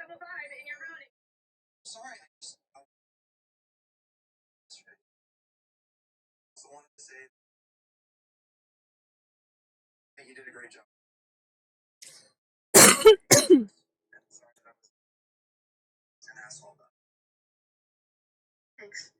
Sorry, I just wanted to say that you did a great job. Sorry that I was an asshole about it. Thanks.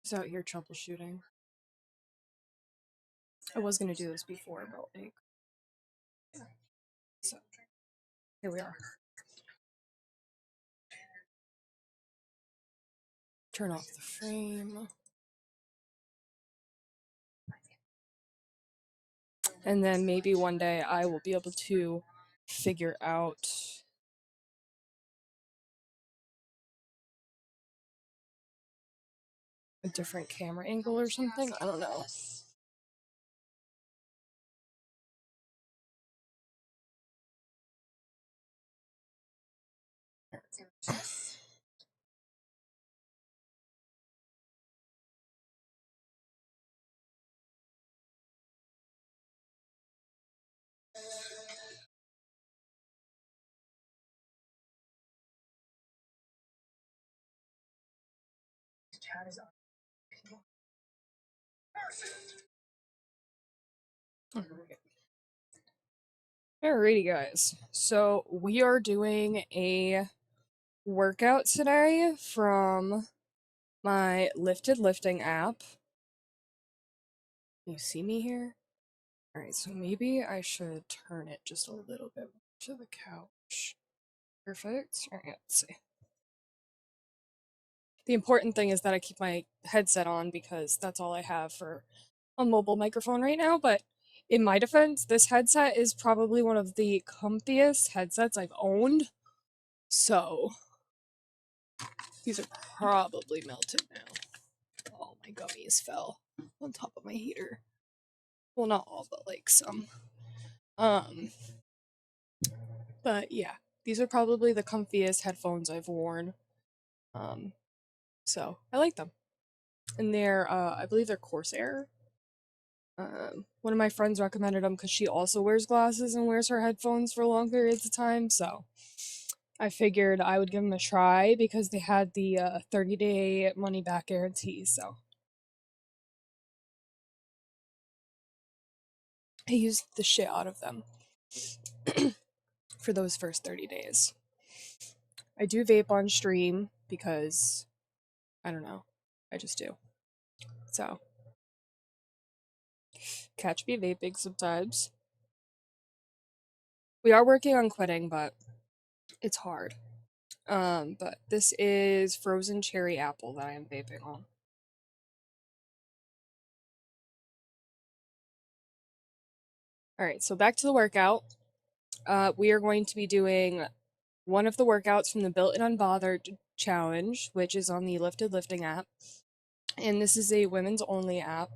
Is out here troubleshooting. I was gonna do this before, but like, yeah. So here we are. Turn off the frame. And then maybe one day I will be able to figure out a different camera angle or something. I don't know. Alrighty, guys. So we are doing a workout today from my Lifted Lifting app. You see me here? Alright, so maybe I should turn it just a little bit to the couch. Perfect. Alright, let's see. The important thing is that I keep my headset on because that's all I have for a mobile microphone right now, but in my defense, this headset is probably one of the comfiest headsets I've owned. So, these are probably melted now. All my gummies fell on top of my heater. Well, not all, but like some. But yeah, these are probably the comfiest headphones I've worn. So I like them. And they're, I believe they're Corsair. One of my friends recommended them because she also wears glasses and wears her headphones for long periods of time. So I figured I would give them a try because they had the 30-day money back guarantee. So I used the shit out of them for those first 30 days. I do vape on stream because I don't know. I just do. So, catch me vaping sometimes. We are working on quitting, but it's hard. But this is frozen cherry apple that I am vaping on. All right, so back to the workout. We are going to be doing one of the workouts from the Built and Unbothered challenge, which is on the Lifted Lifting app. And this is a women's only app.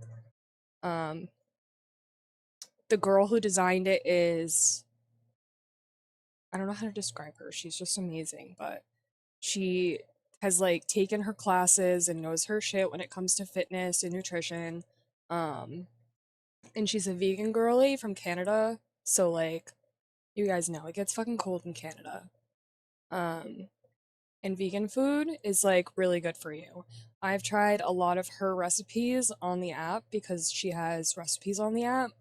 Um, the girl who designed it is, I don't know how to describe her. She's just amazing, but she has like taken her classes and knows her shit when it comes to fitness and nutrition. Um, and she's a vegan girly from Canada. So like you guys know it gets fucking cold in Canada. Um, and vegan food is like really good for you. I've tried a lot of her recipes on the app because she has recipes on the app,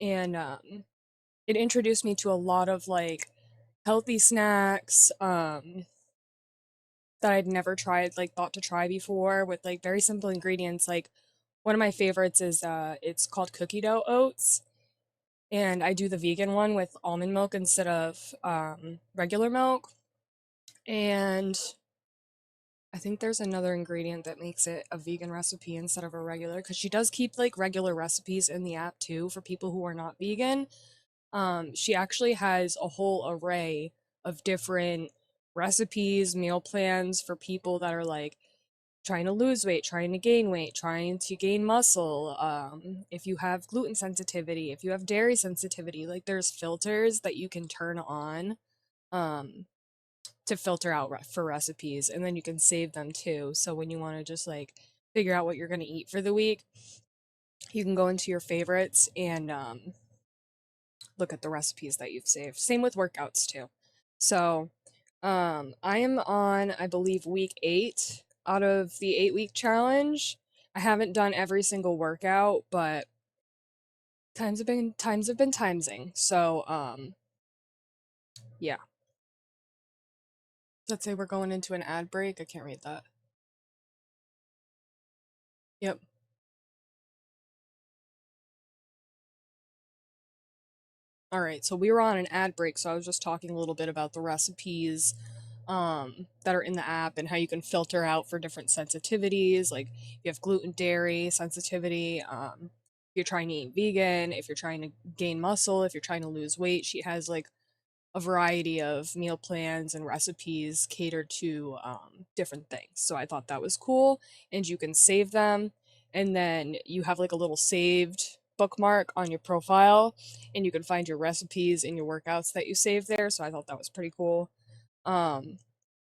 and it introduced me to a lot of like healthy snacks that I'd never tried, like thought to try before, with like very simple ingredients. Like one of my favorites is it's called cookie dough oats, and I do the vegan one with almond milk instead of regular milk. And I think there's another ingredient that makes it a vegan recipe instead of a regular, because she does keep like regular recipes in the app too for people who are not vegan. She actually has a whole array of different recipes, meal plans for people that are like trying to lose weight, trying to gain weight, trying to gain muscle. If you have gluten sensitivity, if you have dairy sensitivity, like there's filters that you can turn on. Um, to filter out for recipes, and then you can save them too. So when you want to just like figure out what you're going to eat for the week, you can go into your favorites and look at the recipes that you've saved. Same with workouts too. So I am on, I believe, week 8 out of the 8-week challenge. I haven't done every single workout, but times have been timesing. So yeah. Let's say we're going into an ad break. I can't read that. Yep. All right, so we were on an ad break, so I was just talking a little bit about the recipes that are in the app and how you can filter out for different sensitivities. Like you have gluten, dairy sensitivity. If you're trying to eat vegan, if you're trying to gain muscle, if you're trying to lose weight, she has like a variety of meal plans and recipes catered to different things. So I thought that was cool. And you can save them. And then you have like a little saved bookmark on your profile, and you can find your recipes and your workouts that you save there. So I thought that was pretty cool. Um,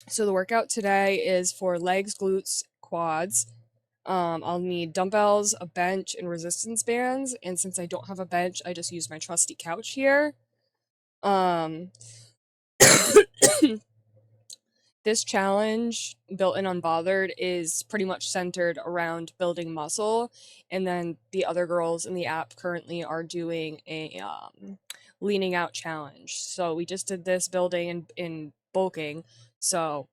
so the workout today is for legs, glutes, quads. I'll need dumbbells, a bench, and resistance bands. And since I don't have a bench, I just use my trusty couch here. Um, This challenge, Built and Unbothered, is pretty much centered around building muscle. And then the other girls in the app currently are doing a leaning out challenge. So we just did this building and in bulking. So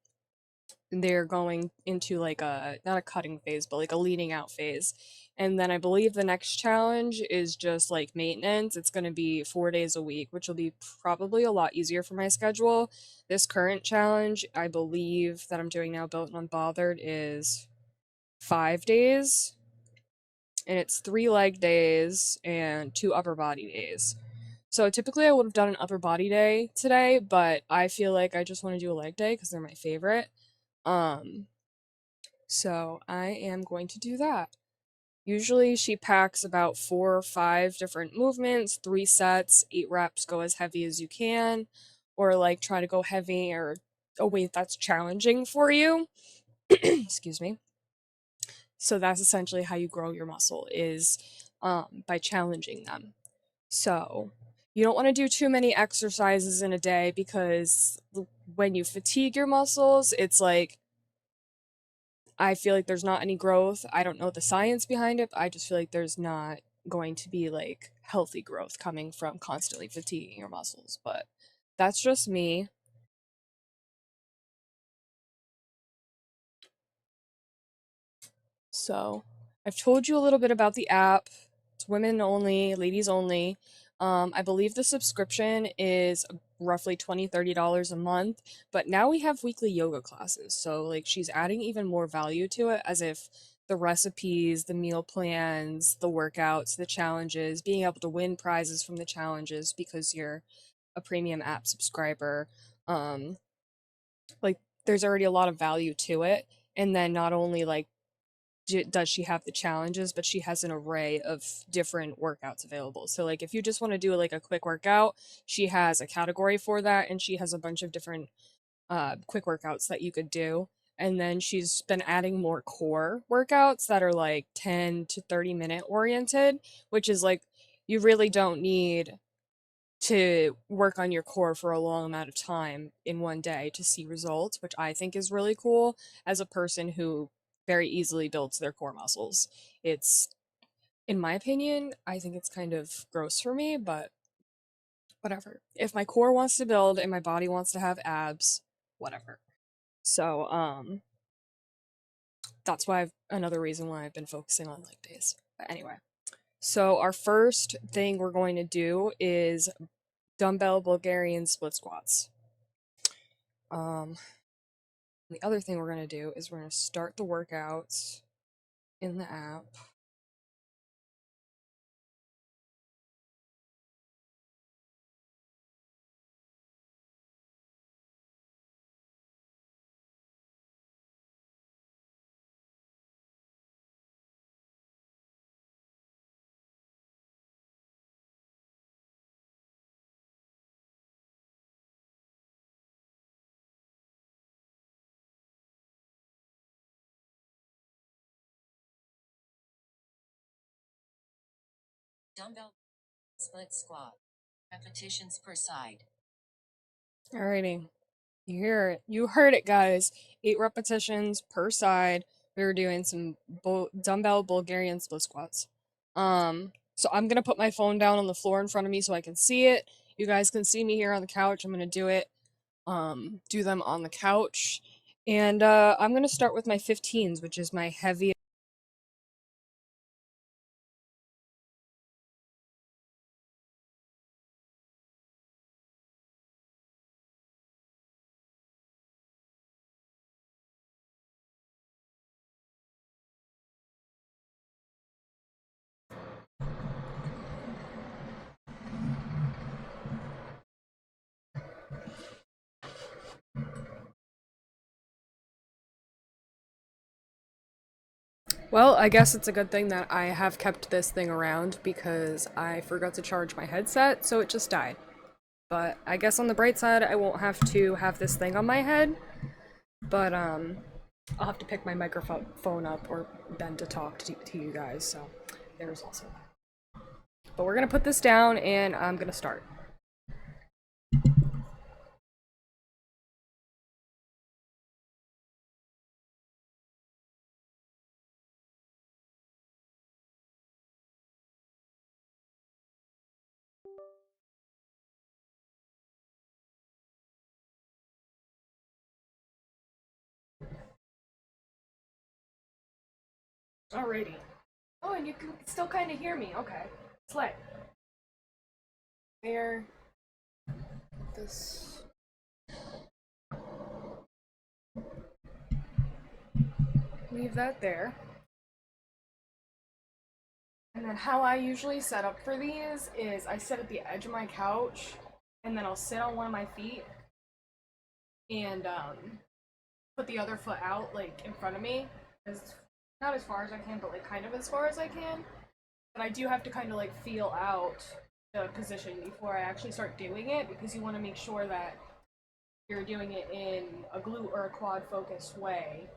they're going into like a, not a cutting phase, but like a leaning out phase. And then I believe the next challenge is just like maintenance. It's going to be 4 days a week, which will be probably a lot easier for my schedule. This current challenge, I believe that I'm doing now, Built and Unbothered, is 5 days. And it's 3 leg days and 2 upper body days. So typically I would have done an upper body day today, but I feel like I just want to do a leg day because they're my favorite. Um, so I am going to do that. Usually she packs about 4 or 5 different movements, 3 sets, 8 reps, go as heavy as you can, or like try to go heavy or a weight that's challenging for you. Excuse me. So that's essentially how you grow your muscle is by challenging them. So you don't want to do too many exercises in a day because when you fatigue your muscles, it's like I feel like there's not any growth. I don't know the science behind it, but I just feel like there's not going to be like healthy growth coming from constantly fatiguing your muscles. But that's just me. So I've told you a little bit about the app. It's women only, ladies only. I believe the subscription is roughly $20-$30 a month, but now we have weekly yoga classes. So like she's adding even more value to it, as if the recipes, the meal plans, the workouts, the challenges, being able to win prizes from the challenges because you're a premium app subscriber. Um, like there's already a lot of value to it. And then not only like does she have the challenges, but she has an array of different workouts available. So like if you just want to do like a quick workout, she has a category for that, and she has a bunch of different quick workouts that you could do. And then she's been adding more core workouts that are like 10 to 30-minute oriented, which is like you really don't need to work on your core for a long amount of time in one day to see results, which I think is really cool as a person who very easily builds their core muscles. It's, in my opinion, I think it's kind of gross for me, but whatever. If my core wants to build and my body wants to have abs, whatever. So, that's why another reason why I've been focusing on leg days. But anyway, so our first thing we're going to do is dumbbell Bulgarian split squats. Um, the other thing we're going to do is we're going to start the workouts in the app. Dumbbell split squat. Repetitions per side. Alrighty. You hear it. You heard it, guys. 8 repetitions per side. We were doing some dumbbell Bulgarian split squats. So I'm gonna put my phone down on the floor in front of me so I can see it. You guys can see me here on the couch. I'm gonna do it. Do them on the couch. And I'm gonna start with my 15s, which is my heavy. Well, I guess it's a good thing that I have kept this thing around because I forgot to charge my headset, so it just died. But I guess on the bright side, I won't have to have this thing on my head. But I'll have to pick my microphone up or bend to talk to you guys. So there's also that. But we're gonna put this down, and I'm gonna start. Alrighty. Oh, and you can still kind of hear me. Okay. Slay. There. This. Leave that there. And then how I usually set up for these is I sit at the edge of my couch, and then I'll sit on one of my feet and put the other foot out like in front of me, as not as far as I can, but like kind of as far as I can. But I do have to kind of like feel out the position before I actually start doing it, because you want to make sure that you're doing it in a glute or a quad focused way,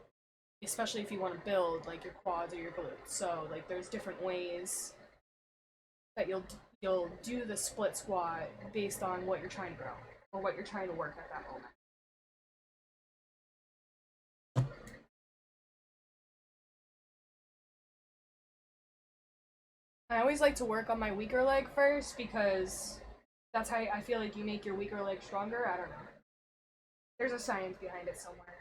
especially if you want to build like your quads or your glutes. So like there's different ways that you'll do the split squat based on what you're trying to grow or what you're trying to work at that moment. I always like to work on my weaker leg first because that's how I feel like you make your weaker leg stronger. I don't know. There's a science behind it somewhere.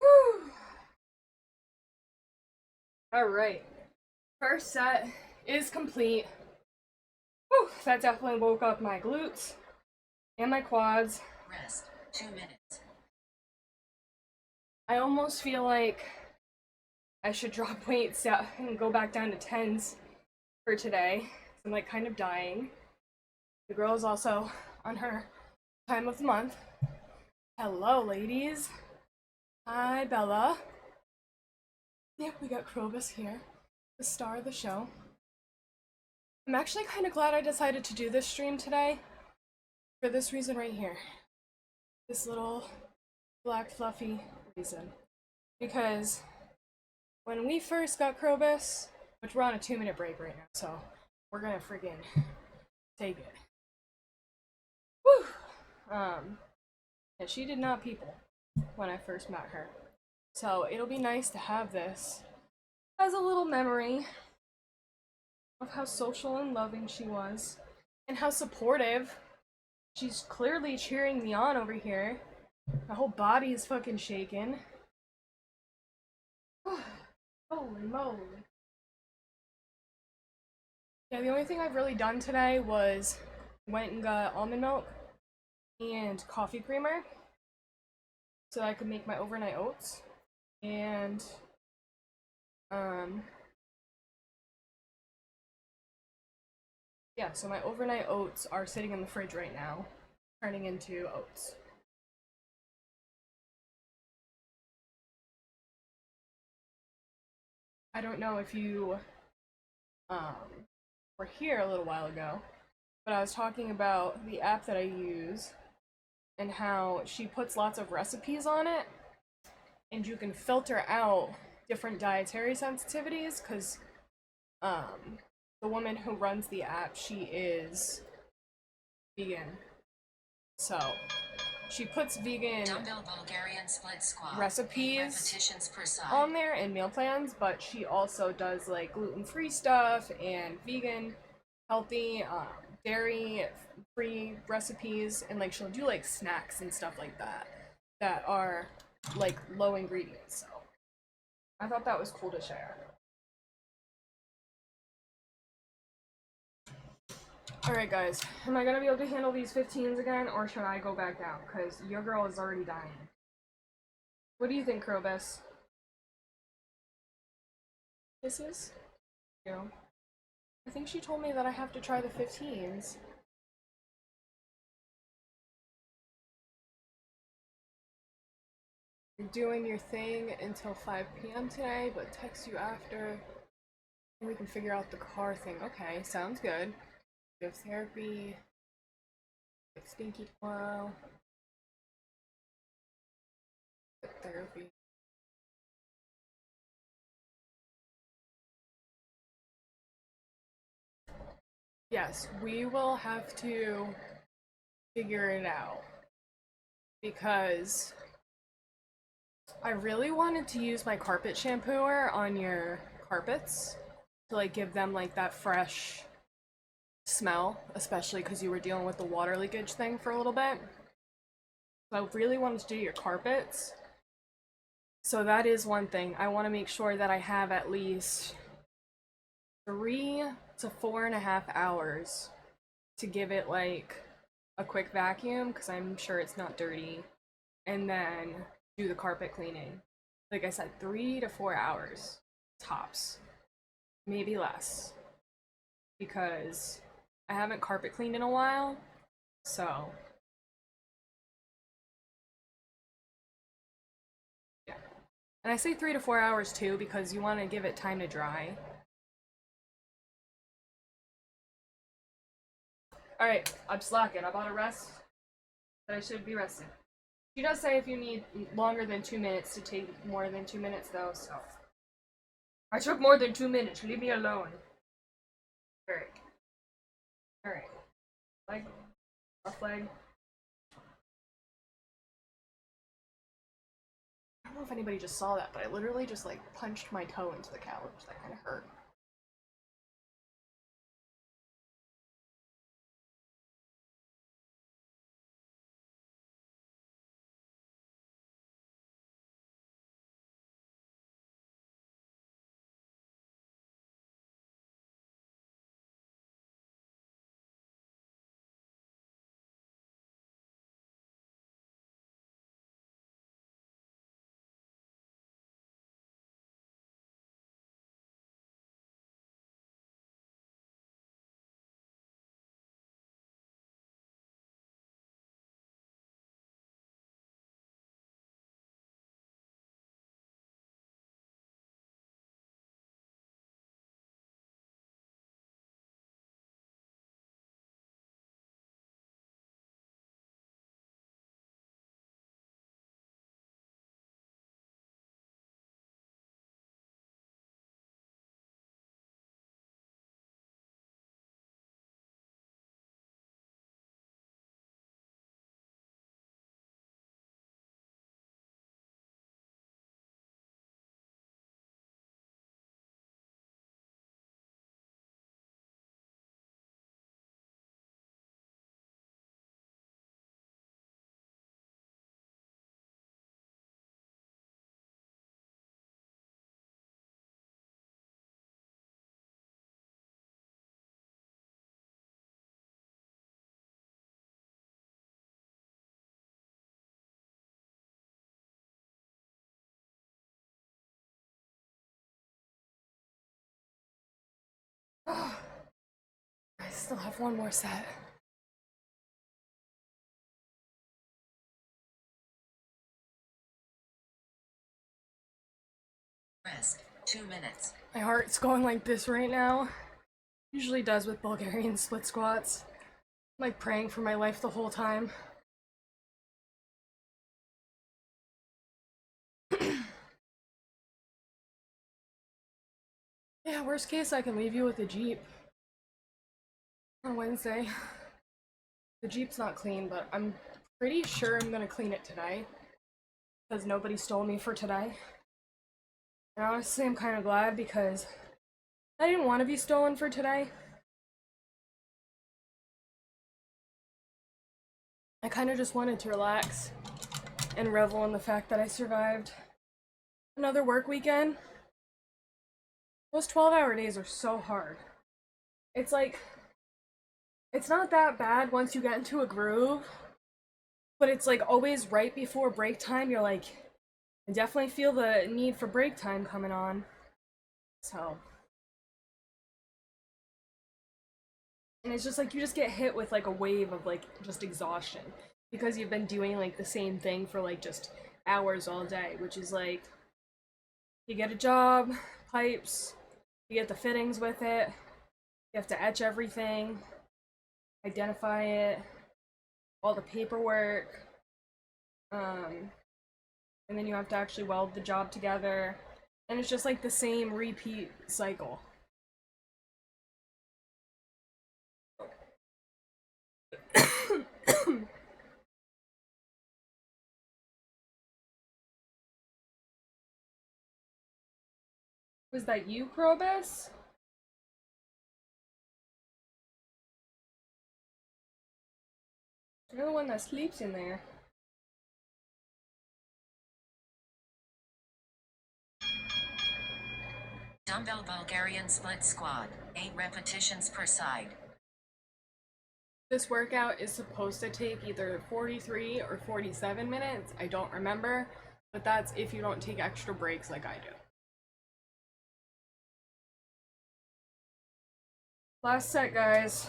Whew. All right. First set is complete. Whew, that definitely woke up my glutes and my quads. Rest. 2 minutes. I almost feel like I should drop weights and go back down to tens for today. I'm like kind of dying. The girl is also on her time of the month. Hello, ladies. Hi, Bella. Yep, we got Krobus here, the star of the show. I'm actually kind of glad I decided to do this stream today for this reason right here. This little black fluffy reason. Because when we first got Krobus, which we're on a 2-minute break right now, so we're gonna friggin' take it. Whew! And she did not people when I first met her. So it'll be nice to have this as a little memory of how social and loving she was, and how supportive. She's clearly cheering me on over here. My whole body is fucking shaking. Holy moly. Yeah, the only thing I've really done today was went and got almond milk and coffee creamer so that I could make my overnight oats. And yeah, so my overnight oats are sitting in the fridge right now, turning into oats. I don't know if you were here a little while ago, but I was talking about the app that I use and how she puts lots of recipes on it, and you can filter out different dietary sensitivities because the woman who runs the app, she is vegan. So she puts vegan Dumbbell Bulgarian split squat. recipes Repetitions per side. on there and meal plans, but she also does like gluten-free stuff and vegan, healthy, dairy-free recipes, and like she'll do like snacks and stuff like that that are like low ingredients. So I thought that was cool to share. Alright guys, am I gonna be able to handle these 15s again, or should I go back down? Because your girl is already dying. What do you think, Krobus? Kisses? You know? I think she told me that I have to try the 15s. You're doing your thing until 5 p.m. today, but text you after. And we can figure out the car thing. Okay, sounds good. We have therapy. Get stinky tomorrow. Get therapy. Yes, we will have to figure it out. Because I really wanted to use my carpet shampooer on your carpets to like give them like that fresh smell, especially because you were dealing with the water leakage thing for a little bit. So I really wanted to do your carpets. So that is one thing. I want to make sure that I have at least 3 to 4.5 hours to give it like a quick vacuum because I'm sure it's not dirty, and then do the carpet cleaning. Like I said, 3 to 4 hours tops, maybe less, because I haven't carpet cleaned in a while. So yeah, and I say 3 to 4 hours too because you want to give it time to dry. All right, I'm slacking. I'm on a rest, but I should be resting. She does say if you need longer than 2 minutes to take more than 2 minutes though, so. I took more than 2 minutes, leave me alone. Alright. Alright. Leg. Left leg. I don't know if anybody just saw that, but I literally just like punched my toe into the couch. That kind of hurt. I still have one more set. Rest. 2 minutes. My heart's going like this right now. Usually does with Bulgarian split squats. I'm like praying for my life the whole time. Yeah, worst case, I can leave you with a Jeep on Wednesday. The Jeep's not clean, but I'm pretty sure I'm gonna clean it today because nobody stole me for today. And honestly, I'm kind of glad because I didn't want to be stolen for today. I kind of just wanted to relax and revel in the fact that I survived another work weekend. Those 12-hour days are so hard. It's like, it's not that bad once you get into a groove, but it's like always right before break time, you're like, I definitely feel the need for break time coming on. So, And it's just like you just get hit with like a wave of like just exhaustion because you've been doing like the same thing for like just hours all day, which is like you get a job, pipes, you get the fittings with it, you have to etch everything, identify it, all the paperwork, um, and then you have to actually weld the job together, and it's just like the same repeat cycle. Was that you, Krobus? You're the one that sleeps in there. Dumbbell Bulgarian split squat, 8 repetitions per side. This workout is supposed to take either 43 or 47 minutes. I don't remember, but that's if you don't take extra breaks like I do. Last set, guys.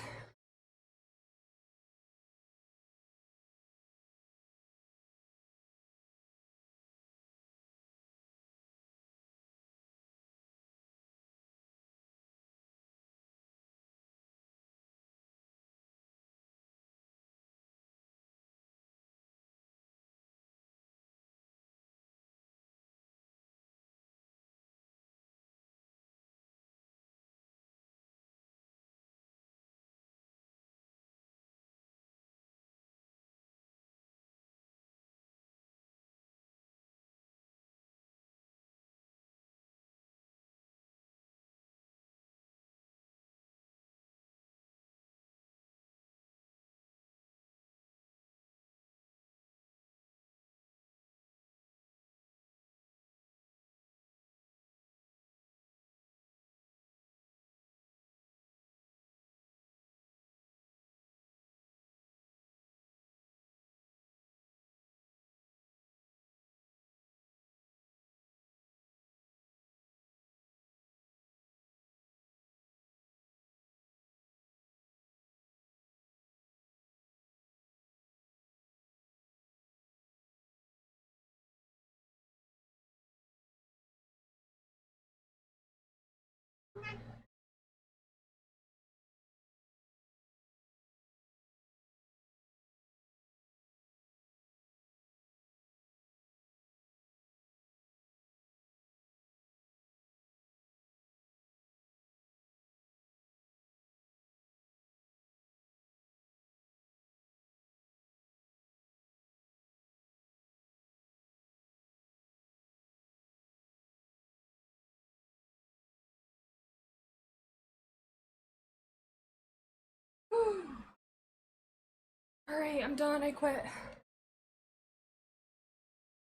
Alright, I'm done. I quit.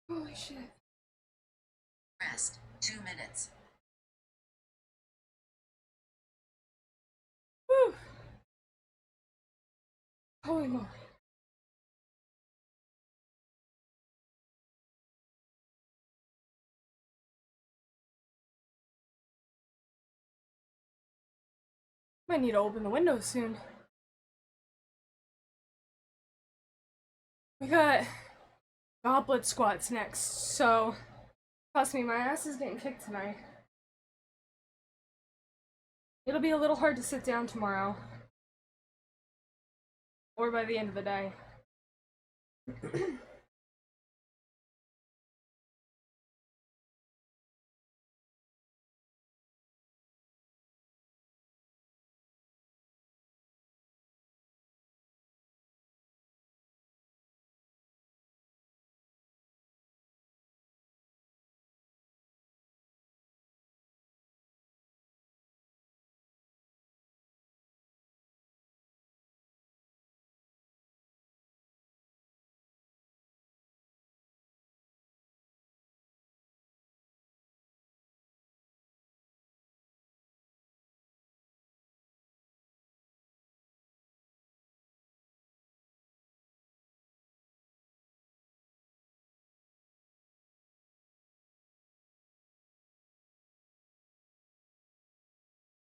Holy shit. Rest, 2 minutes. Whew. Holy moly. Might need to open the windows soon. We got goblet squats next, so trust me, my ass is getting kicked tonight. It'll be a little hard to sit down tomorrow. Or by the end of the day.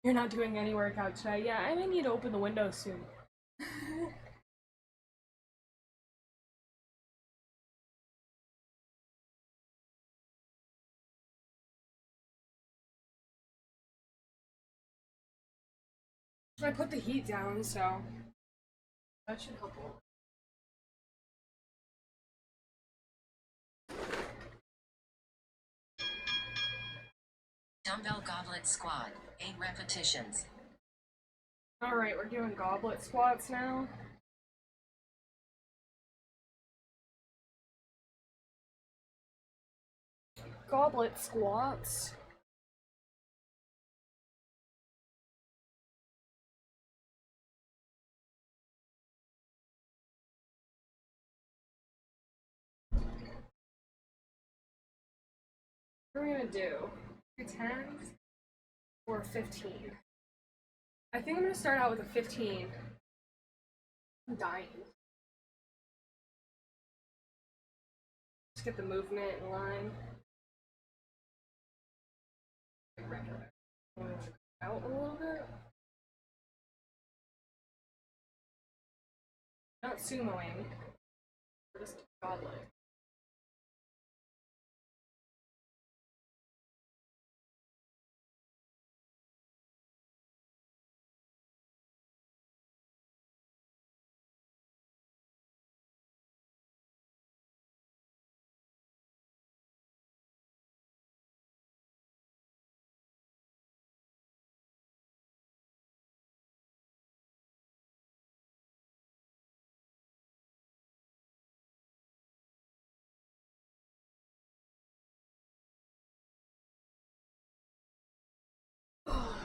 You're not doing any workout today. Yeah, I may need to open the window soon. I put the heat down, so that should help a little. Dumbbell goblet squat, 8 repetitions. Alright, we're doing goblet squats now. Goblet squats. What are we gonna do? 10 or 15? I think I'm gonna start out with a 15. I'm dying. Just get the movement in line. Out a little bit. Not sumoing. Just goblet.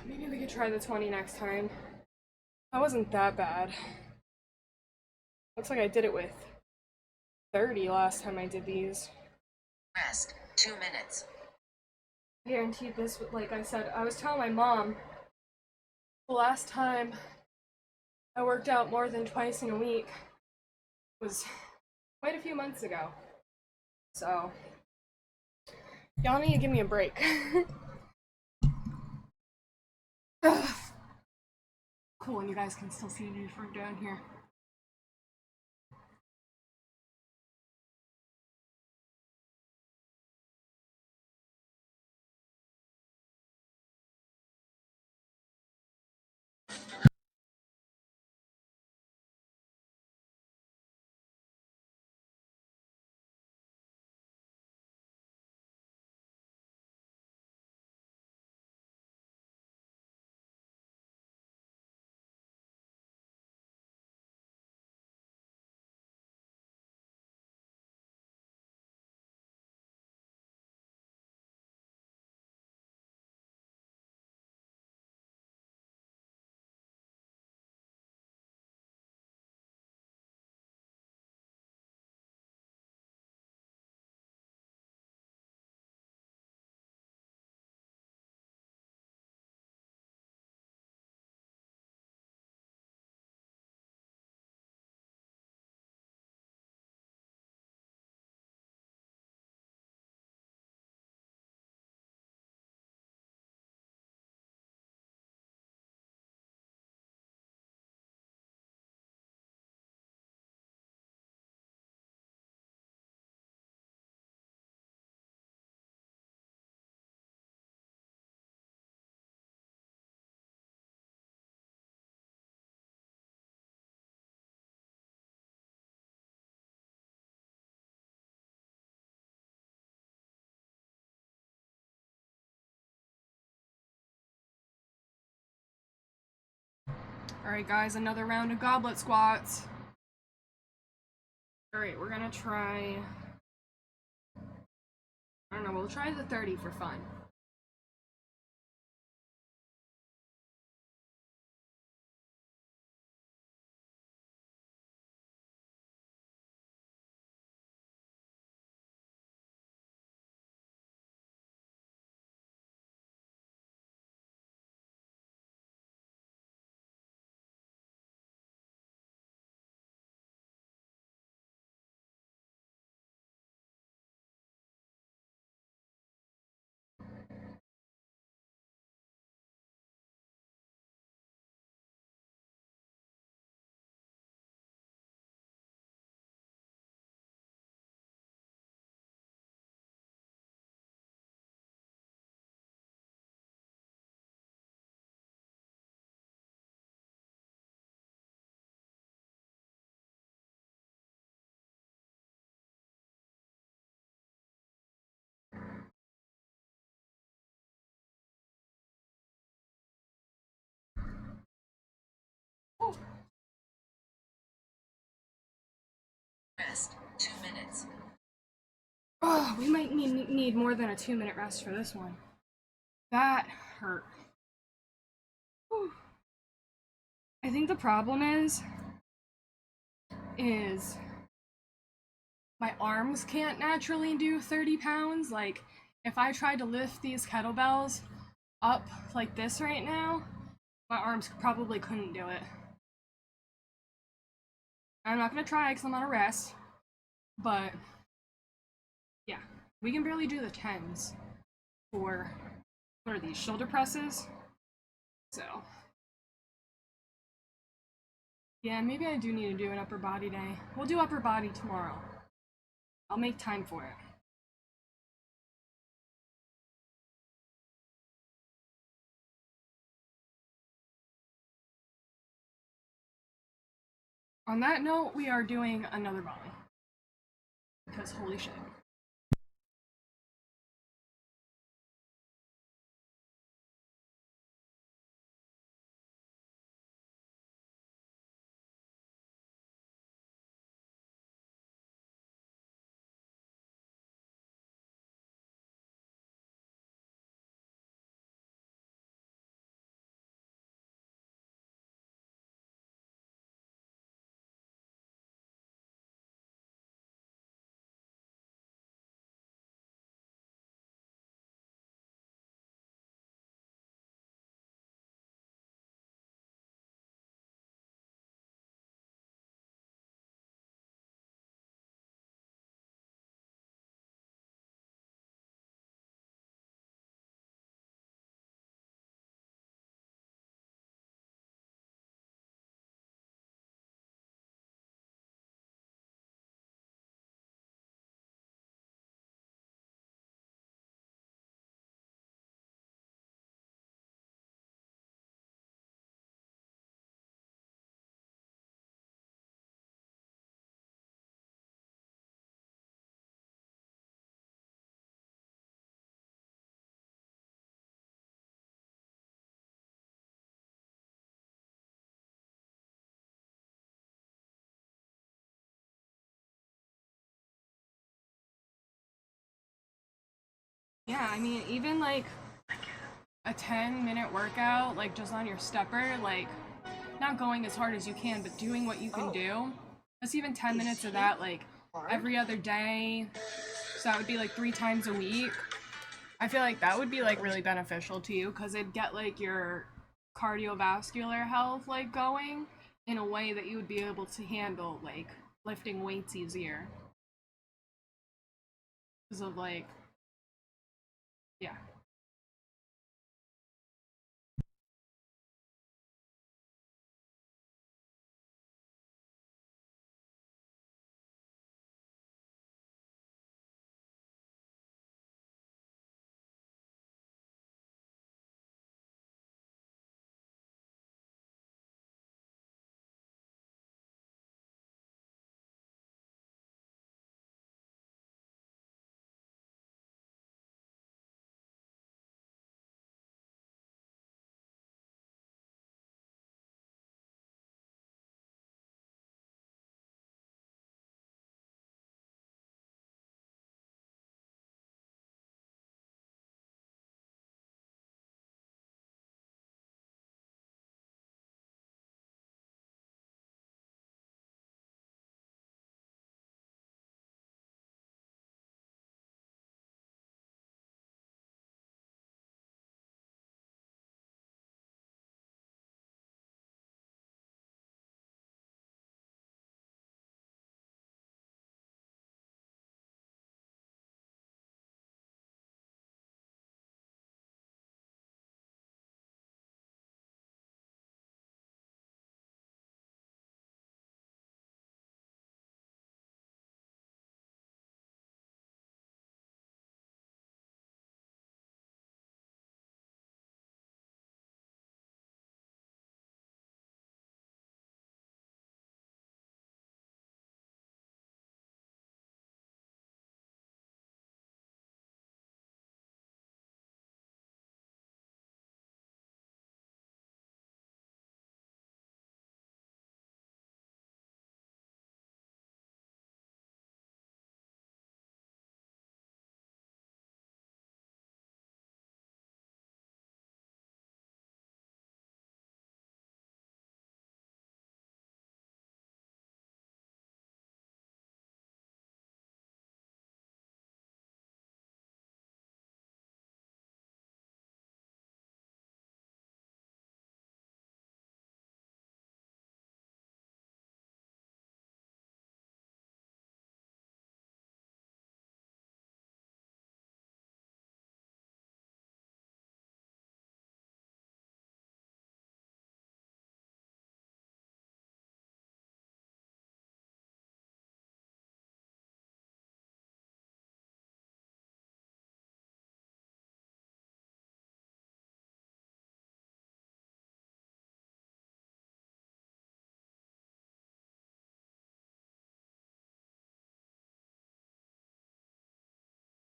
Maybe we could try the 20 next time. That wasn't that bad. Looks like I did it with 30 last time I did these. Rest, 2 minutes. Guaranteed this, like I said, I was telling my mom the last time I worked out more than twice in a week was quite a few months ago. So, y'all need to give me a break. Cool, and you guys can still see me from down here. Alright guys, another round of goblet squats. Alright, we're gonna try, I don't know, we'll try the 30 for fun. rest. 2 minutes. Oh, we might need more than a 2-minute rest for this one. That hurt. Whew. I think the problem is my arms can't naturally do 30 pounds. Like, if I tried to lift these kettlebells up like this right now, my arms probably couldn't do it. I'm not gonna try because I'm on a rest, but yeah, we can barely do the 10s for, what are these, shoulder presses? So, yeah, maybe I do need to do an upper body day. We'll do upper body tomorrow. I'll make time for it. On that note, we are doing another volley. Because holy shit. Yeah, I mean, even like a 10-minute workout, like just on your stepper, like not going as hard as you can, but doing what you can do. Just even 10 minutes of that, like every other day. So that would be like 3 times a week. I feel like that would be like really beneficial to you because it'd get like your cardiovascular health like going in a way that you would be able to handle like lifting weights easier. Because of like, yeah.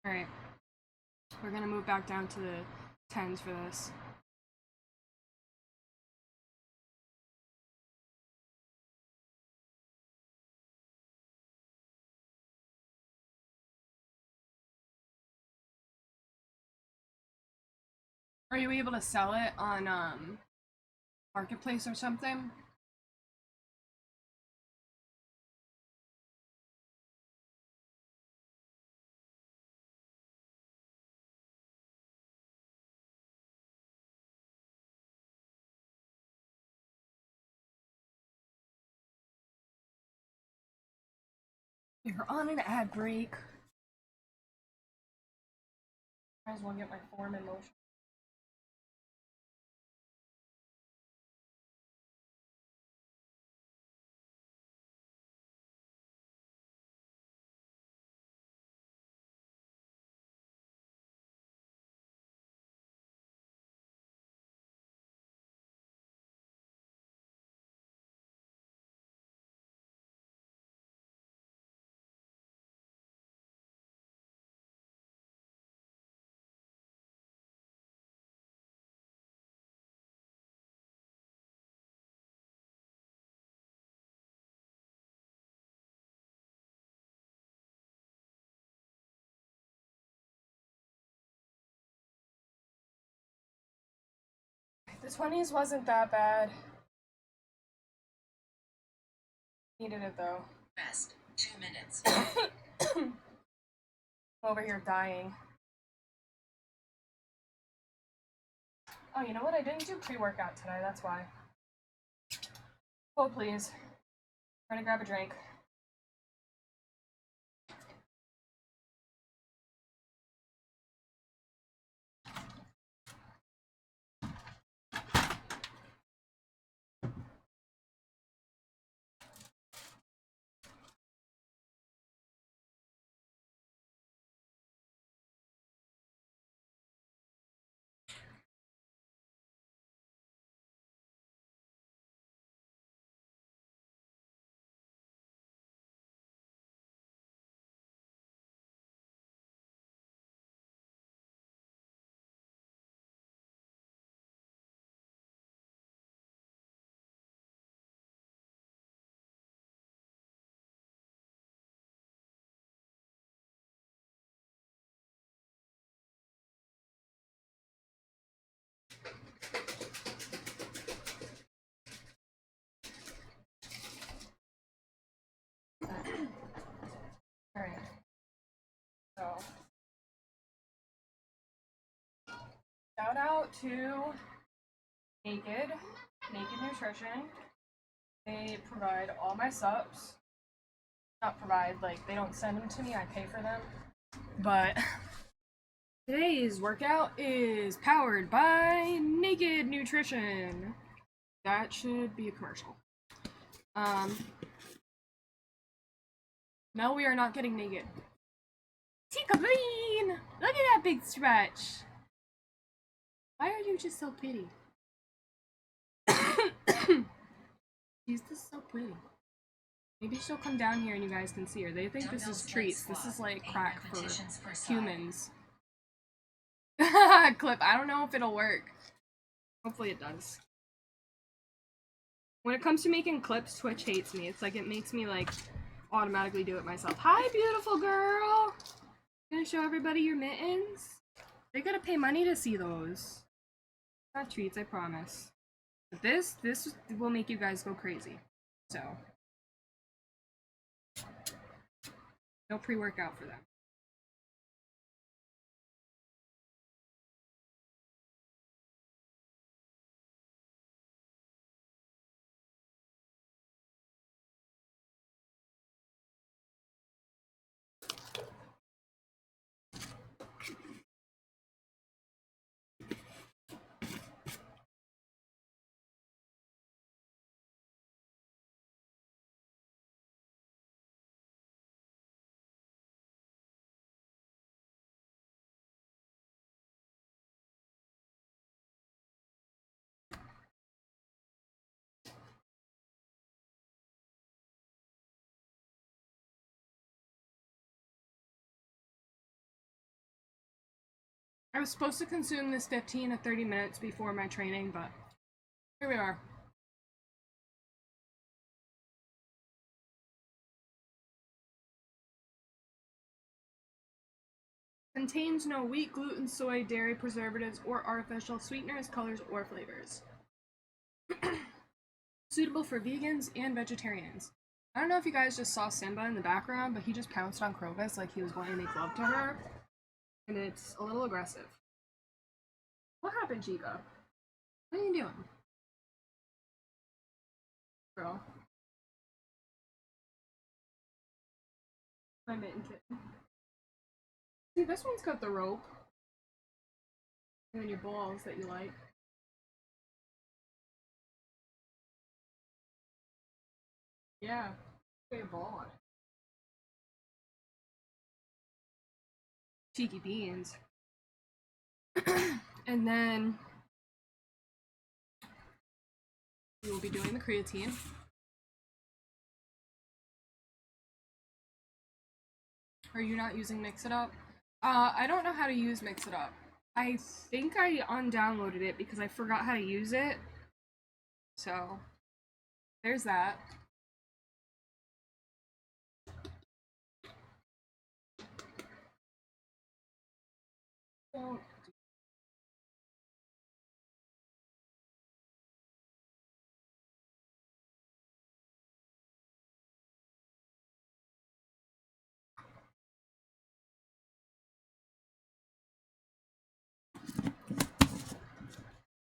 Alright, we're gonna move back down to the 10s for this. Are you able to sell it on Marketplace or something? You're on an ad break. Might as well get my form in motion. The 20s wasn't that bad. Needed it though. Rest. 2 minutes. I'm over here dying. Oh, you know what? I didn't do pre-workout today, that's why. Hold please. I'm gonna grab a drink. Alright. So, shout out to Naked Nutrition. They provide all my subs. Not provide, like, they don't send them to me, I pay for them. But today's workout is powered by Naked Nutrition. That should be a commercial. No, we are not getting naked. Tika Bean! Look at that big stretch! Why are you just so pretty? She's just so pretty. Maybe she'll come down here and you guys can see her. They think this is treats. This is like crack for humans. Clip. I don't know if it'll work. Hopefully it does. When it comes to making clips, Twitch hates me. It's like it makes me like automatically do it myself. Hi, beautiful girl! Gonna show everybody your mittens? They gotta pay money to see those. Not treats, I promise. But this will make you guys go crazy. So, no pre-workout for them. I was supposed to consume this 15 to 30 minutes before my training, but here we are. Contains no wheat, gluten, soy, dairy, preservatives, or artificial sweeteners, colors, or flavors. Suitable for vegans and vegetarians. I don't know if you guys just saw Simba in the background, but he just pounced on Clovis like he was going to make love to her. And it's a little aggressive. What happened, Chica? What are you doing? Girl. My mitten kitten. See, this one's got the rope. And then your balls that you like. Yeah. Put a ball on it. Cheeky beans. And then we will be doing the creatine. Are you not using Mix It Up? I don't know how to use Mix It Up. I think I undownloaded it because I forgot how to use it. So, there's that.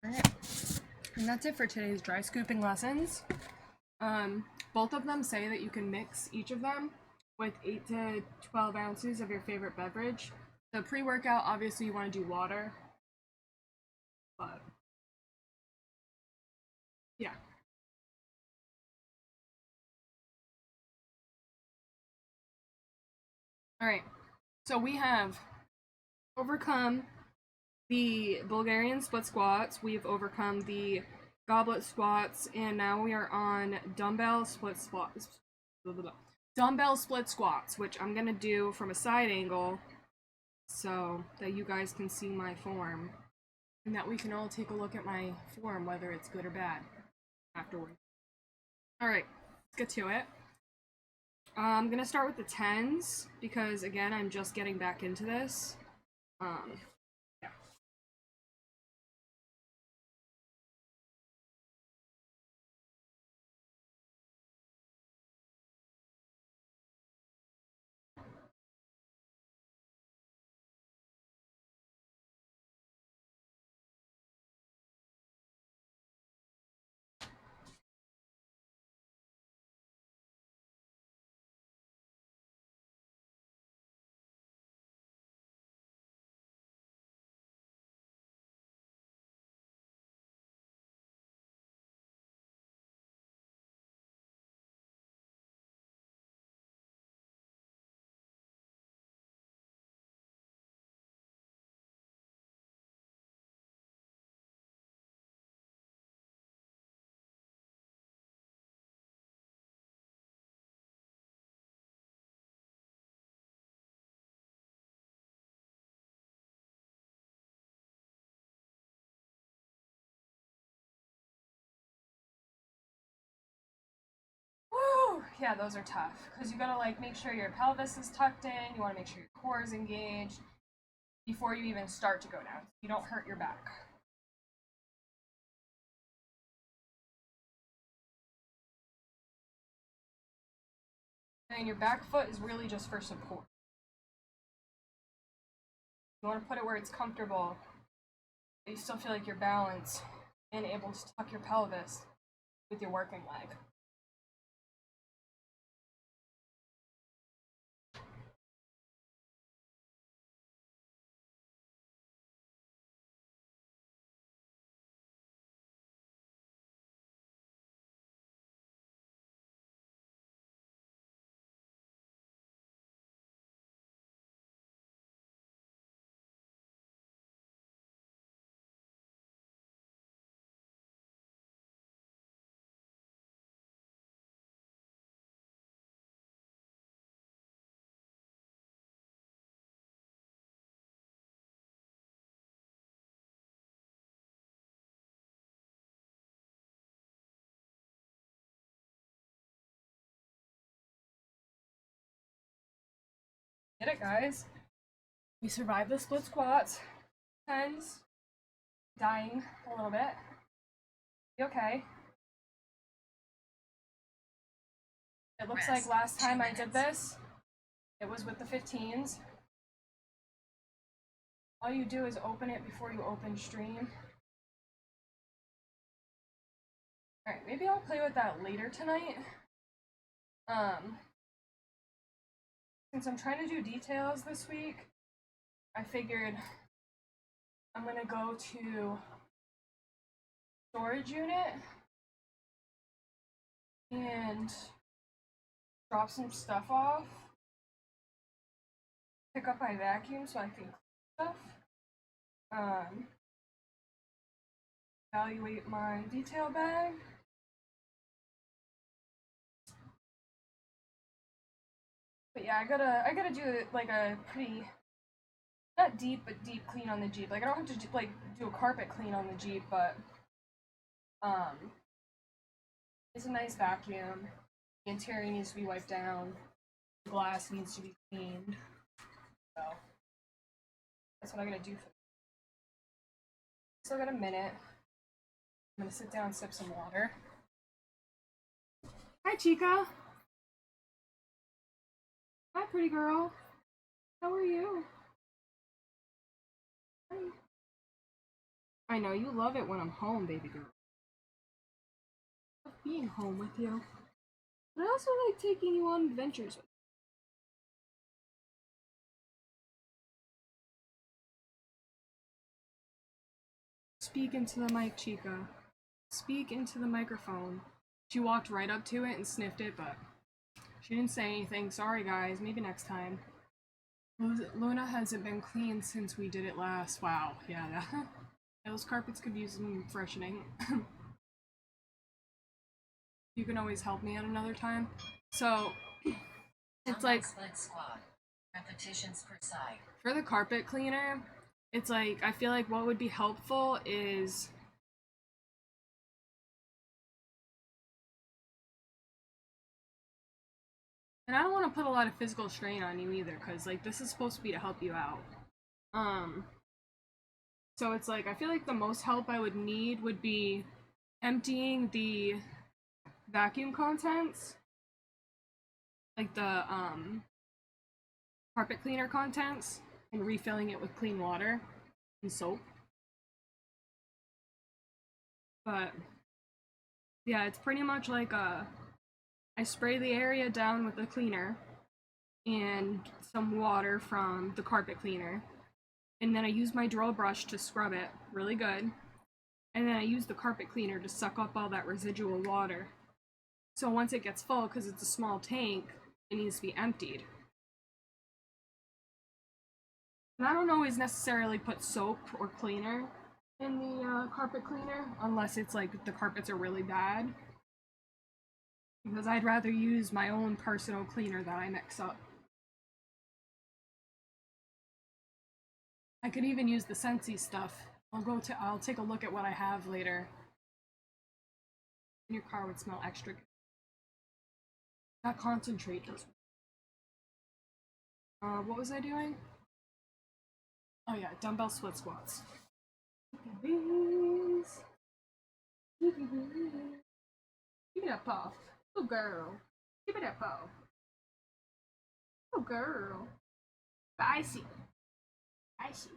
Alright. And that's it for today's dry scooping lessons. Both of them say that you can mix each of them with 8 to 12 ounces of your favorite beverage. So pre-workout, obviously you want to do water. But yeah. Alright. So we have overcome the Bulgarian split squats, we've overcome the goblet squats, and now we are on dumbbell split squats. Dumbbell split squats, which I'm gonna do from a side angle so that you guys can see my form and that we can all take a look at my form, whether it's good or bad, afterward. Alright, let's get to it. I'm gonna start with the 10s because, again, I'm just getting back into this. Yeah. Woo! Yeah, those are tough because you gotta like make sure your pelvis is tucked in. You want to make sure your core is engaged before you even start to go down. You don't hurt your back. And your back foot is really just for support. You want to put it where it's comfortable, but you still feel like you're balanced and able to tuck your pelvis with your working leg. Get it, guys. We survived the split squats. Tens. Dying a little bit. Be okay. It looks like last time I did this, it was with the 15s. All you do is open it before you open stream. Alright, maybe I'll play with that later tonight. Since I'm trying to do details this week, I figured I'm gonna go to storage unit and drop some stuff off. Pick up my vacuum so I can clean stuff. Evaluate my detail bag. But yeah, I gotta do like a pretty, not deep, but deep clean on the Jeep. Like I don't have to like do a carpet clean on the Jeep, but it's a nice vacuum. The interior needs to be wiped down. The glass needs to be cleaned. So that's what I'm gonna do for. Still got a minute. I'm gonna sit down and sip some water. Hi, Chica. Hi, pretty girl. How are you? Hi. I know you love it when I'm home, baby girl. I love being home with you. But I also like taking you on adventures with you. Speak into the mic, Chica. Speak into the microphone. She walked right up to it and sniffed it, but she didn't say anything. Sorry, guys. Maybe next time. Luna hasn't been clean since we did it last. Wow. Yeah, those carpets could use some freshening. You can always help me at another time. So, it's like split squat. Repetitions per side. For the carpet cleaner, it's like I feel like what would be helpful is and I don't want to put a lot of physical strain on you either, because like this is supposed to be to help you out. So it's like I feel like the most help I would need would be emptying the vacuum contents, like the carpet cleaner contents, and refilling it with clean water and soap. But yeah, it's pretty much like I spray the area down with the cleaner and some water from the carpet cleaner, and then I use my drill brush to scrub it really good, and then I use the carpet cleaner to suck up all that residual water. So once it gets full, because it's a small tank, it needs to be emptied. And I don't always necessarily put soap or cleaner in the carpet cleaner, unless it's like the carpets are really bad, because I'd rather use my own personal cleaner that I mix up. I could even use the Scentsy stuff. I'll take a look at what I have later. And your car would smell extra good. That concentrate does. What was I doing? Oh yeah, dumbbell split squats. Give me that paw. Oh girl. Give me that paw. Oh girl. I see. I see.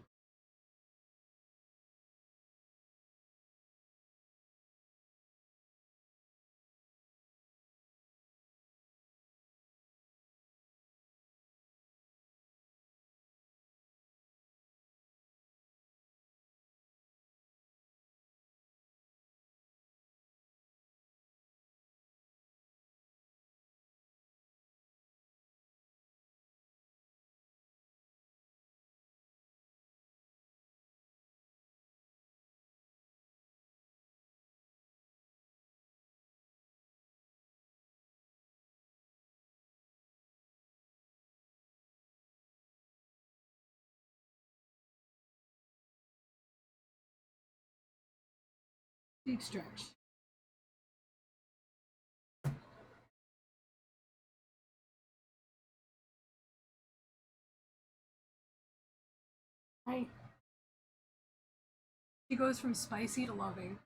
Deep stretch. Right. She goes from spicy to loving.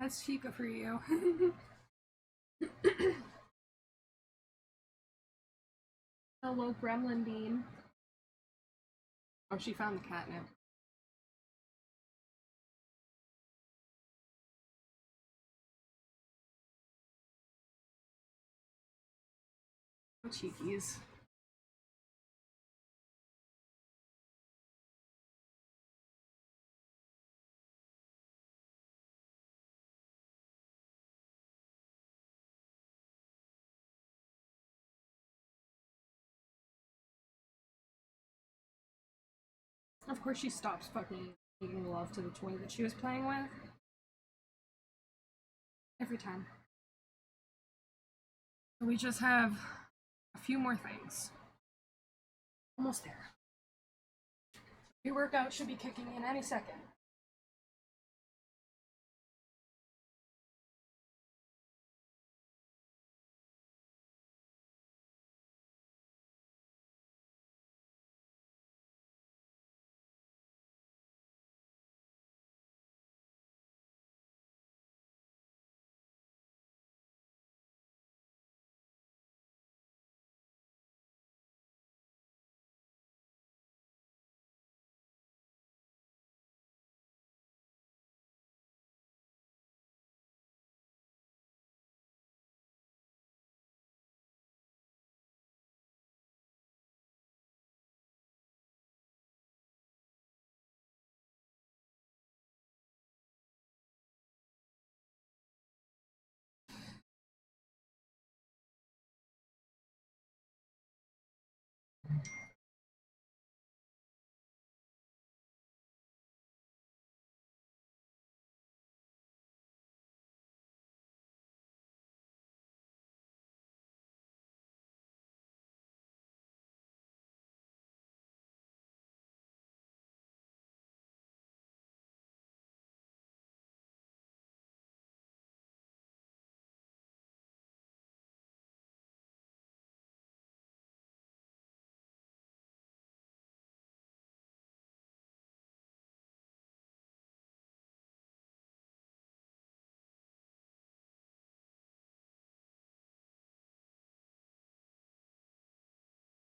That's Chica for you. Hello, Gremlin Bean. Oh, she found the catnip. Oh, cheekies. Of course, she stops fucking making love to the toy that she was playing with. Every time. So we just have a few more things. Almost there. Your workout should be kicking in any second.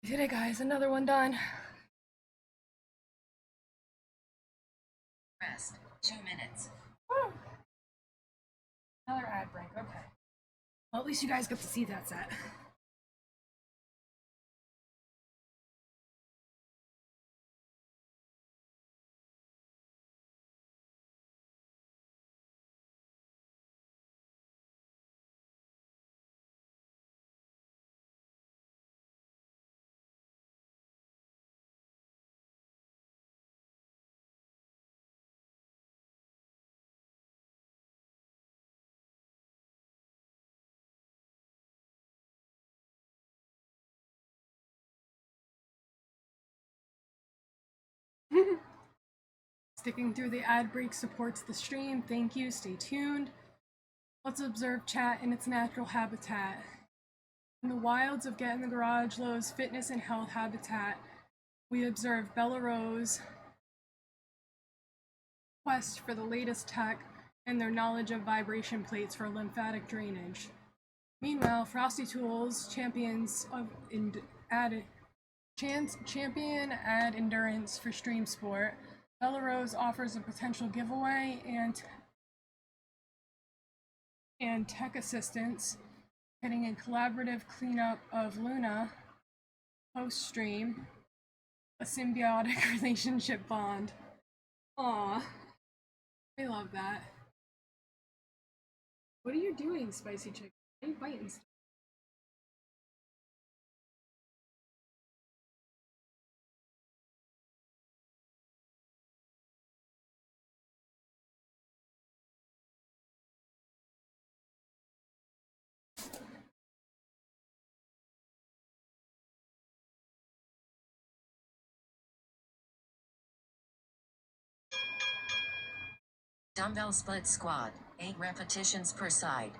We did it, guys. Another one done. Rest. 2 minutes. Woo! Another ad break. Okay. Well, at least you guys get to see that set. Sticking through the ad break supports the stream. Thank you. Stay tuned. Let's observe chat in its natural habitat. In the wilds of Get in the Garage Lowe's fitness and health habitat, we observe Bella Rose quest for the latest tech and their knowledge of vibration plates for lymphatic drainage. Meanwhile, Frosty Tools, champion ad endurance for stream sport, Bella Rose offers a potential giveaway and tech assistance, heading a collaborative cleanup of Luna post-stream, a symbiotic relationship bond. Aww. I love that. What are you doing, Spicy Chicken? Why are you biting stuff? Dumbbell split squat. 8 repetitions per side.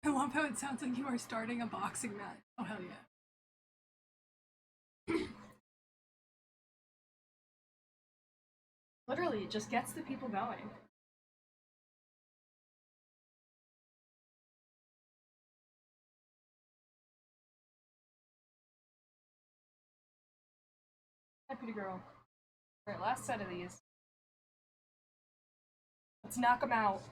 I love how it sounds like you are starting a boxing match. Oh, hell yeah. Literally, it just gets the people going. Hi, pretty girl. Alright, last set of these. Let's knock them out.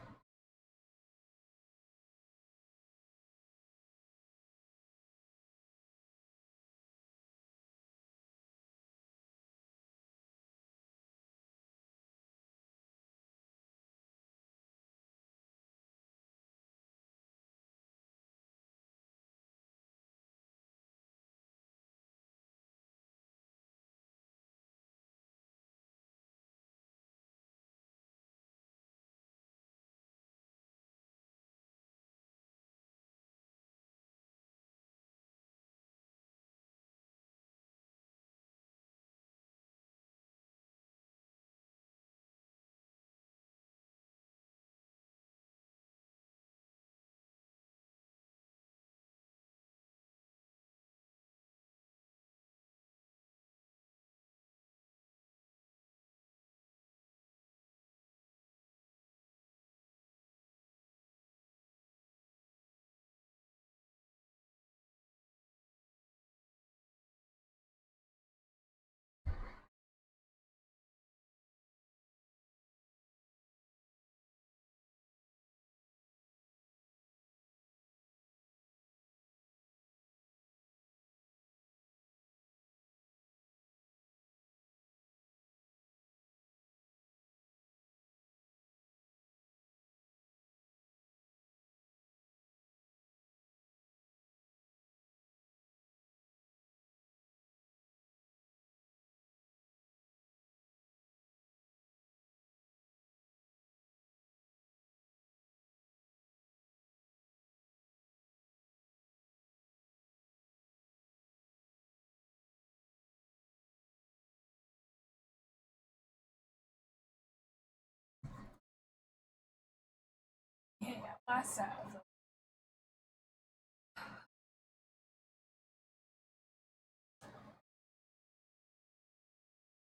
Yeah, last set.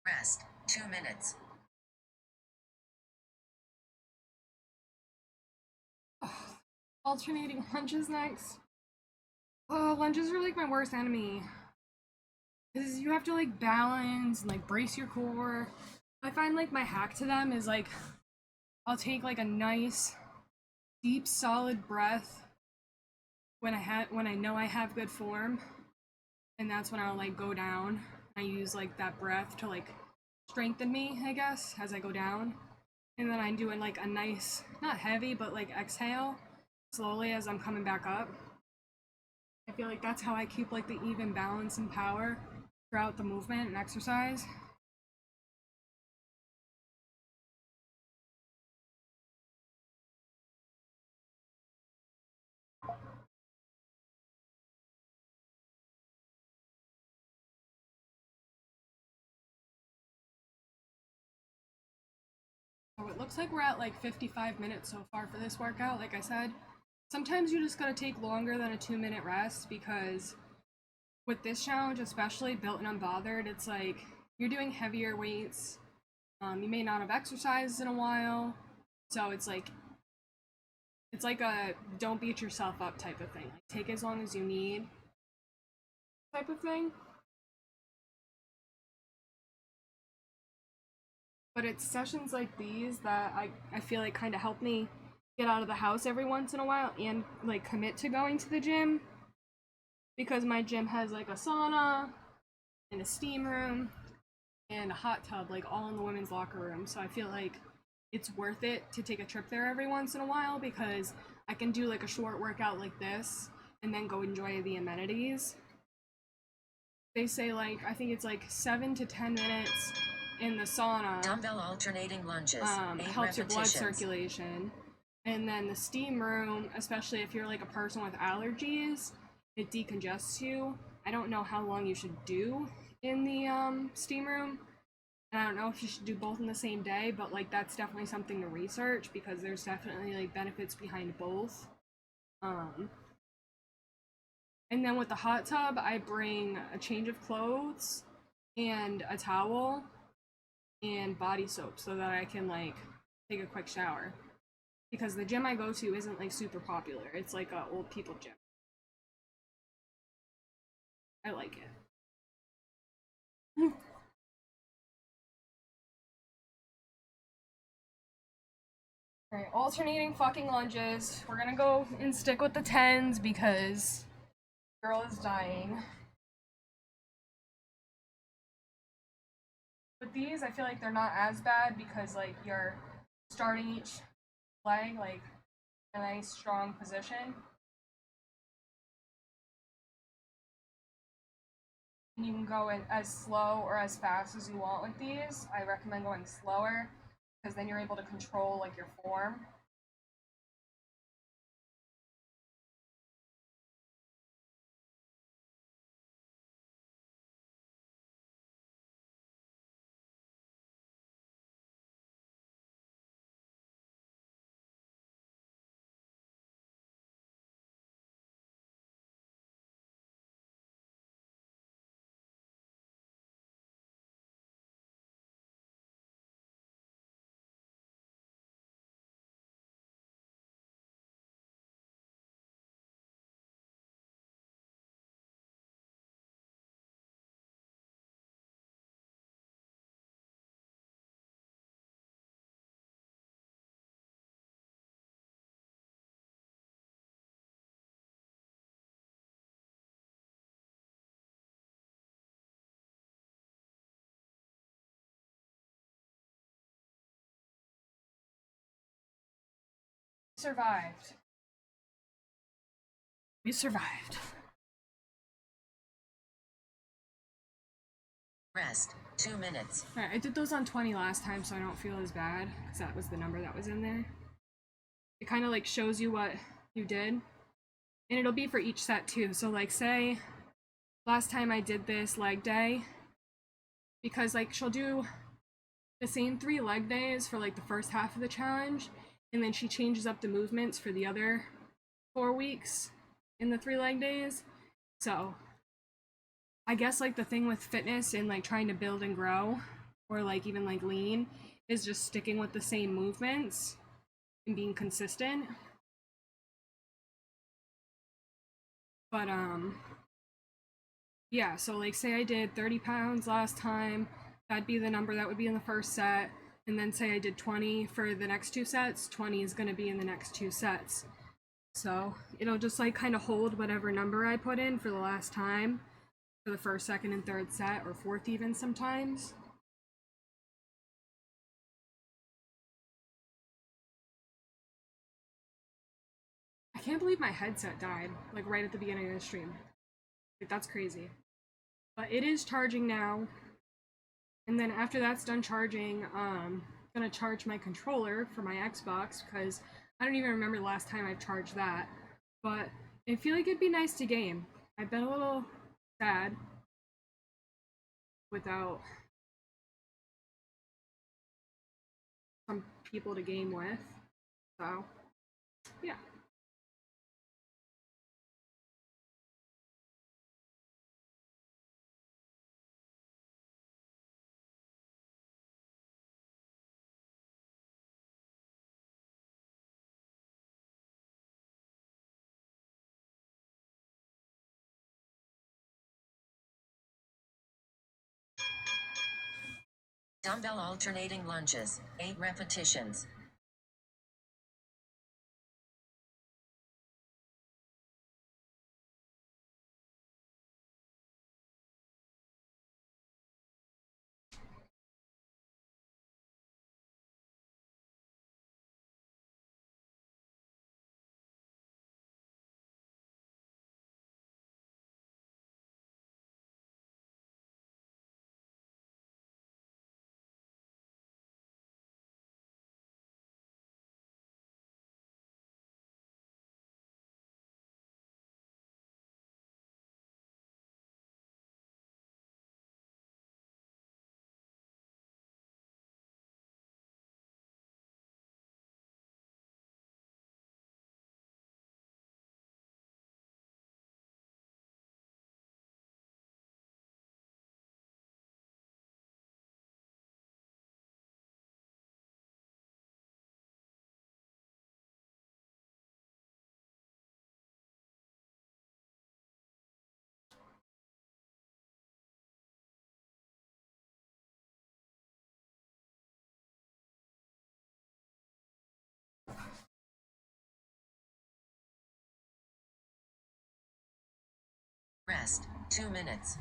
Rest. 2 minutes. Alternating lunges next. Oh, lunges are like my worst enemy. Because you have to like balance and like brace your core. I find like my hack to them is like I'll take like a nice deep solid breath when I know I have good form, and that's when I'll like go down. I use like that breath to like strengthen me, I guess, as I go down. And then I'm doing like a nice, not heavy, but like exhale slowly as I'm coming back up. I feel like that's how I keep like the even balance and power throughout the movement and exercise. So it looks like we're at like 55 minutes so far for this workout. Like I said, sometimes you just gotta take longer than a 2-minute rest because with this challenge, especially built and unbothered, it's like you're doing heavier weights. You may not have exercised in a while, so it's like a don't beat yourself up type of thing. Like take as long as you need type of thing. But it's sessions like these that I feel like kind of help me get out of the house every once in a while and like commit to going to the gym because my gym has like a sauna and a steam room and a hot tub like all in the women's locker room. So I feel like it's worth it to take a trip there every once in a while because I can do like a short workout like this and then go enjoy the amenities. They say like I think it's like 7 to 10 minutes in the sauna. Dumbbell alternating lunges. Helps your blood repetitions. circulation. And then the steam room, especially if you're like a person with allergies, it decongests you. I don't know how long you should do in the steam room. And I don't know if you should do both in the same day, but like that's definitely something to research because there's definitely like benefits behind both. And then with the hot tub, I bring a change of clothes and a towel and body soap so that I can like take a quick shower. Because the gym I go to isn't like super popular. It's like a old people gym. I like it. Alright, alternating fucking lunges. We're gonna go and stick with the 10s because girl is dying. With these, I feel like they're not as bad because like you're starting each leg like in a nice strong position. And you can go in as slow or as fast as you want with these. I recommend going slower because then you're able to control like your form. Survived. We survived. Rest. 2 minutes. Alright, I did those on 20 last time so I don't feel as bad because that was the number that was in there. It kind of like shows you what you did. And it'll be for each set too. So like say last time I did this leg day because like she'll do the same 3 leg days for like the first half of the challenge and then she changes up the movements for the other 4 weeks in the 3 leg days. So I guess like the thing with fitness and like trying to build and grow or like even like lean is just sticking with the same movements and being consistent. But yeah, so like say I did 30 pounds last time, that'd be the number that would be in the first set, and then say I did 20 for the next 2 sets, 20 is going to be in the next 2 sets. So it'll just like kind of hold whatever number I put in for the last time for the first, second, and third set, or fourth even sometimes. can't believe my headset died, like right at the beginning of the stream. Like, that's crazy. But it is charging now. And then after that's done charging, I'm gonna charge my controller for my Xbox because I don't even remember the last time I've charged that. But I feel like it'd be nice to game. I've been a little sad without some people to game with. So, yeah. Dumbbell alternating lunges, 8 repetitions. Rest, 2 minutes.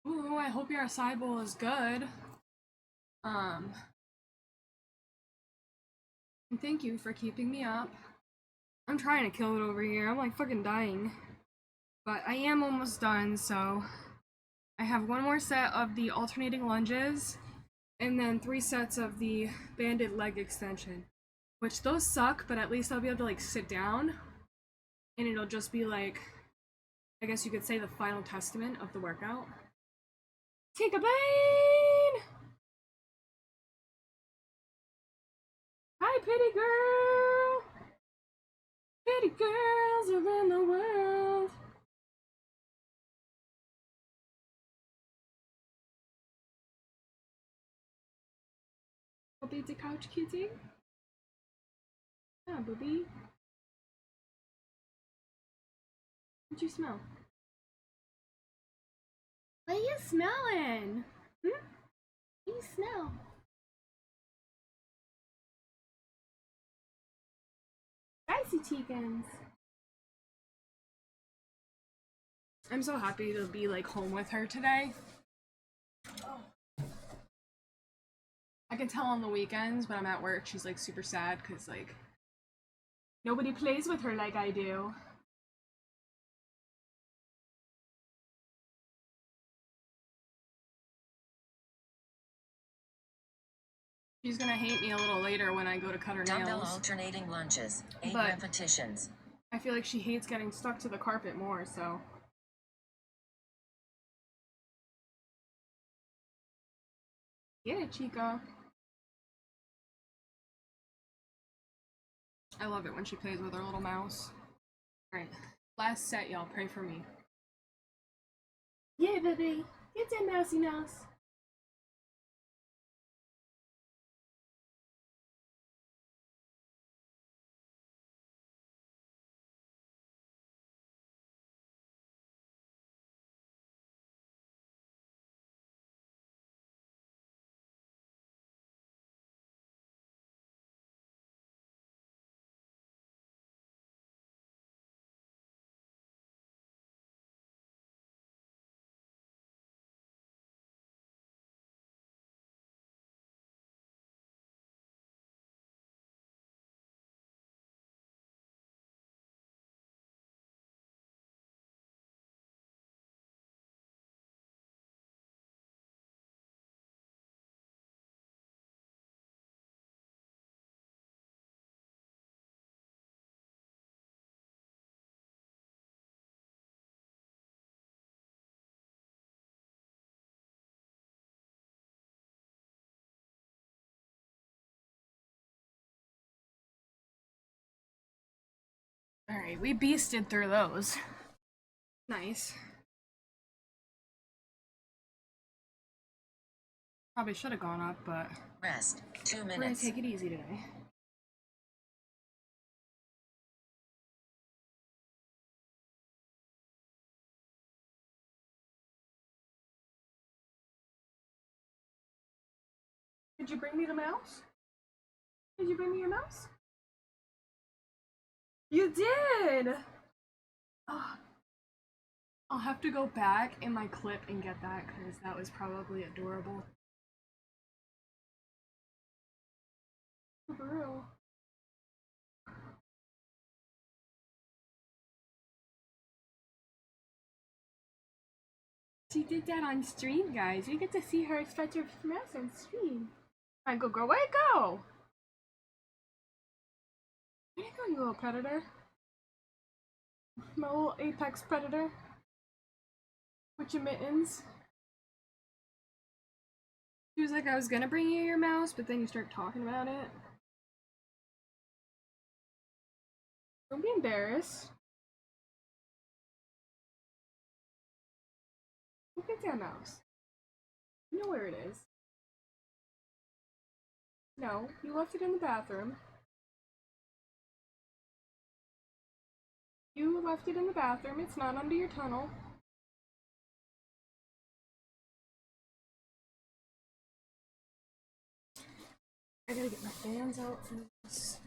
Ooh, I hope your acai bowl is good. And thank you for keeping me up. I'm trying to kill it over here. I'm like fucking dying. But I am almost done, so I have one more set of the alternating lunges and then 3 sets of the banded leg extension. Which those suck, but at least I'll be able to like sit down and it'll just be like, I guess you could say, the final testament of the workout. Take a bane! Hi, pretty girl! Pretty girls around the world. Bobby the couch kitty. Yeah, Bobby. What you smell? What are you smelling? Hmm? What do you smell? Spicy chickens. I'm so happy to be like home with her today. I can tell on the weekends when I'm at work she's like super sad because like nobody plays with her like I do. She's gonna hate me a little later when I go to cut her nails. Dumbbell alternating lunges, 8 But repetitions. I feel like she hates getting stuck to the carpet more, so. Get it, Chica. I love it when she plays with her little mouse. Alright, last set, y'all. Pray for me. Yeah, baby. Get that mousy mouse. Alright, we beasted through those. Nice. Probably should have gone up, but Rest. 2 minutes. we're gonna take it easy today. Did you bring me the mouse? Did you bring me your mouse? You did! Oh, I'll have to go back in my clip and get that because that was probably adorable. For real. She did that on stream, guys. We get to see her stretch her mouse on stream. Alright, go girl, where'd it go? Where'd it go, you little predator? My little apex predator. With your mittens. She was like, I was gonna bring you your mouse, but then you start talking about it. Don't be embarrassed. Look at that mouse. You know where it is. No, you left it in the bathroom. You left it in the bathroom. It's not under your tunnel. I gotta get my fans out for this.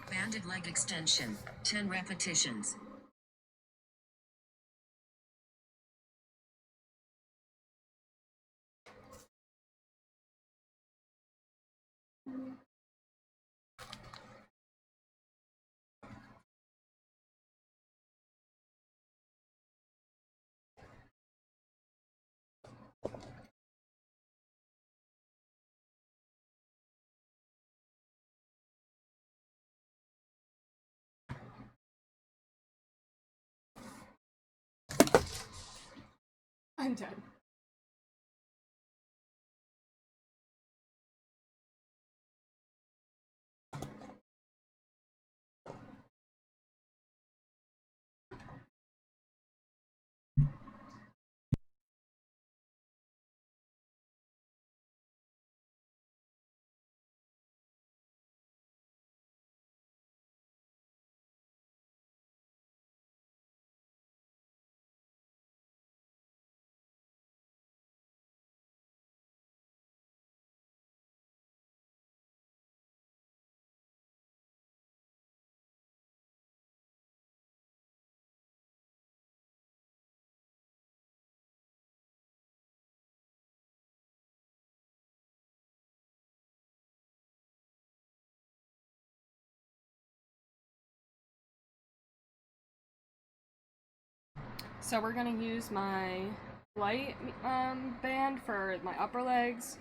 Banded leg extension. 10 repetitions. I'm done. So we're gonna use my light band for my upper legs,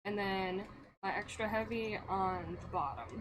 and then my extra heavy on the bottom.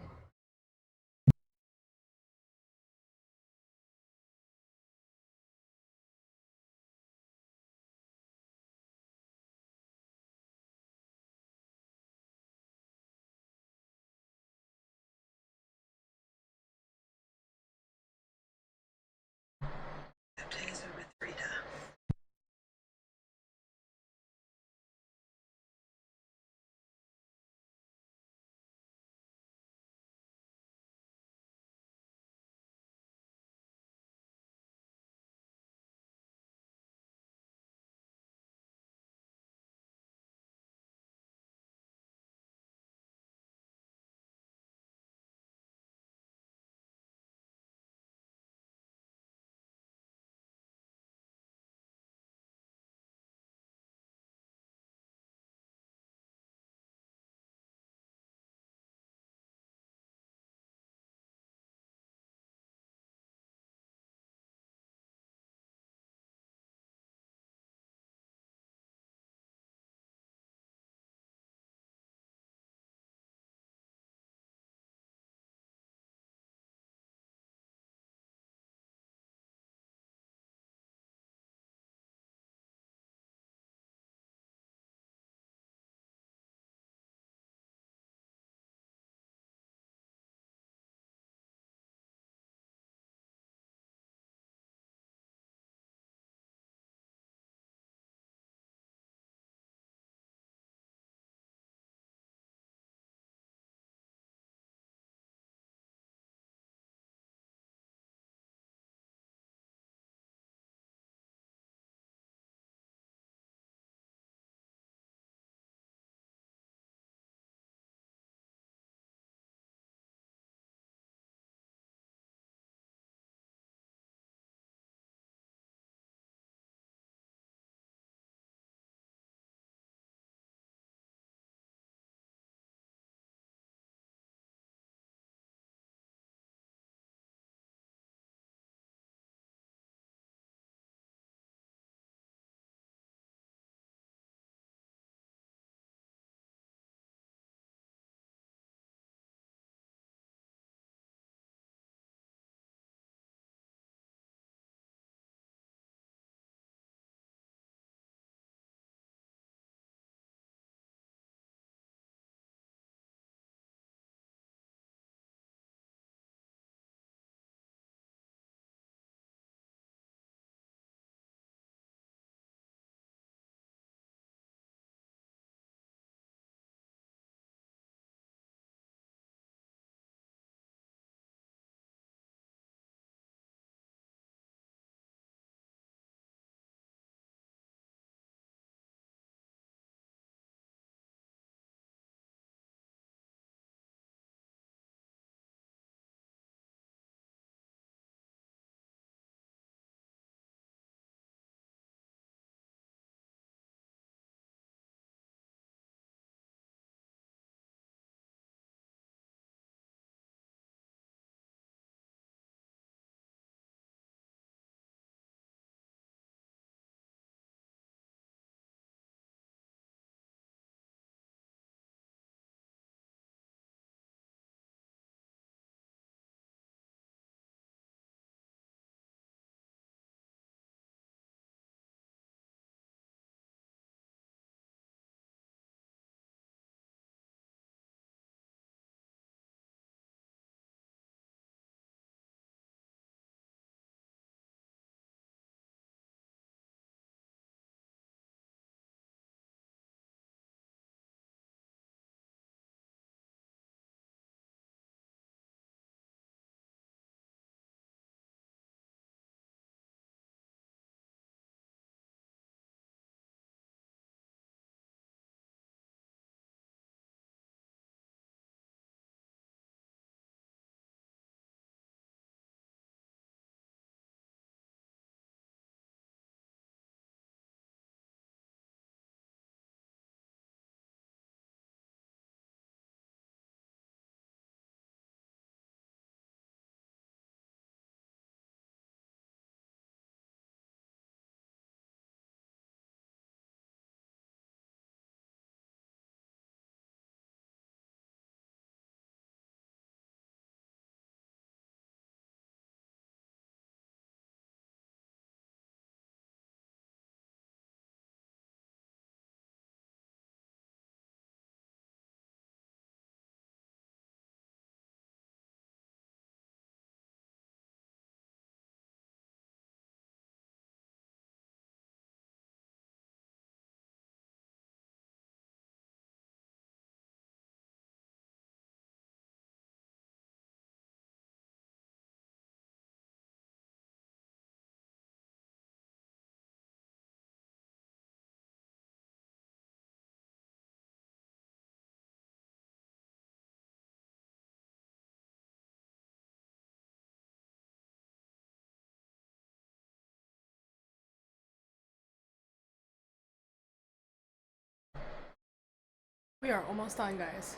We are almost done, guys.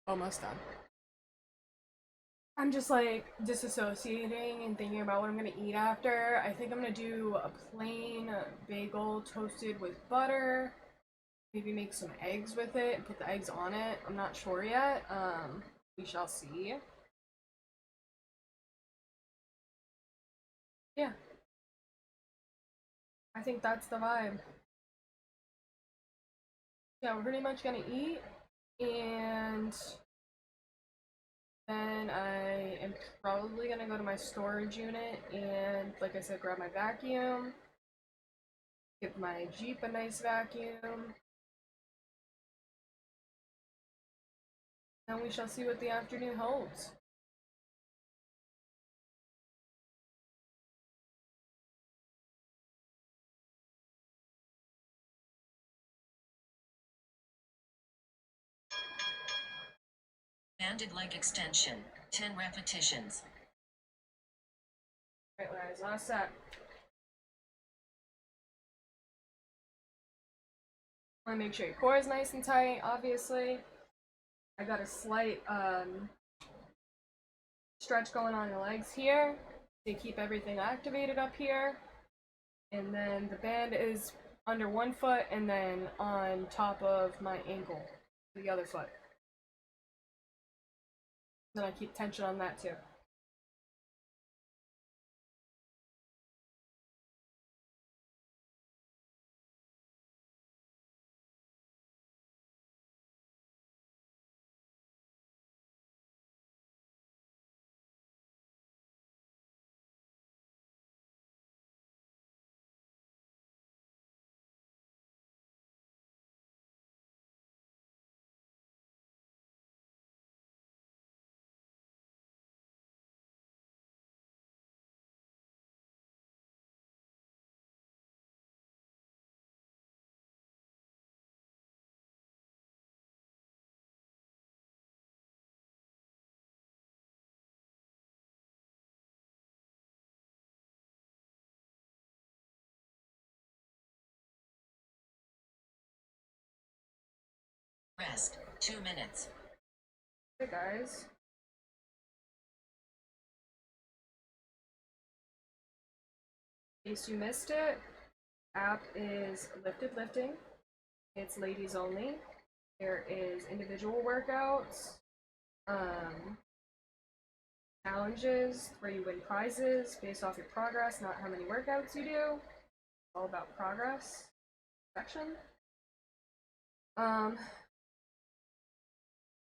Almost done. I'm just like disassociating and thinking about what I'm gonna eat after. I think I'm gonna do a plain bagel toasted with butter. Maybe make some eggs with it and put the eggs on it. I'm not sure yet. We shall see. Yeah, I think that's the vibe. Yeah, we're pretty much gonna eat, and then I am probably gonna go to my storage unit and, like I said, grab my vacuum, give my Jeep a nice vacuum, and we shall see what the afternoon holds. Banded leg extension, 10 repetitions. Alright, guys, last set. Want to make sure your core is nice and tight, obviously. I got a slight stretch going on the legs here to keep everything activated up here. And then the band is under one foot and then on top of my ankle, the other foot. Then I keep tension on that too. Rest, 2 minutes. Hey guys. In case you missed it, app is Lifted Lifting. It's ladies only. There is individual workouts, challenges where you win prizes based off your progress, not how many workouts you do. It's all about progress section.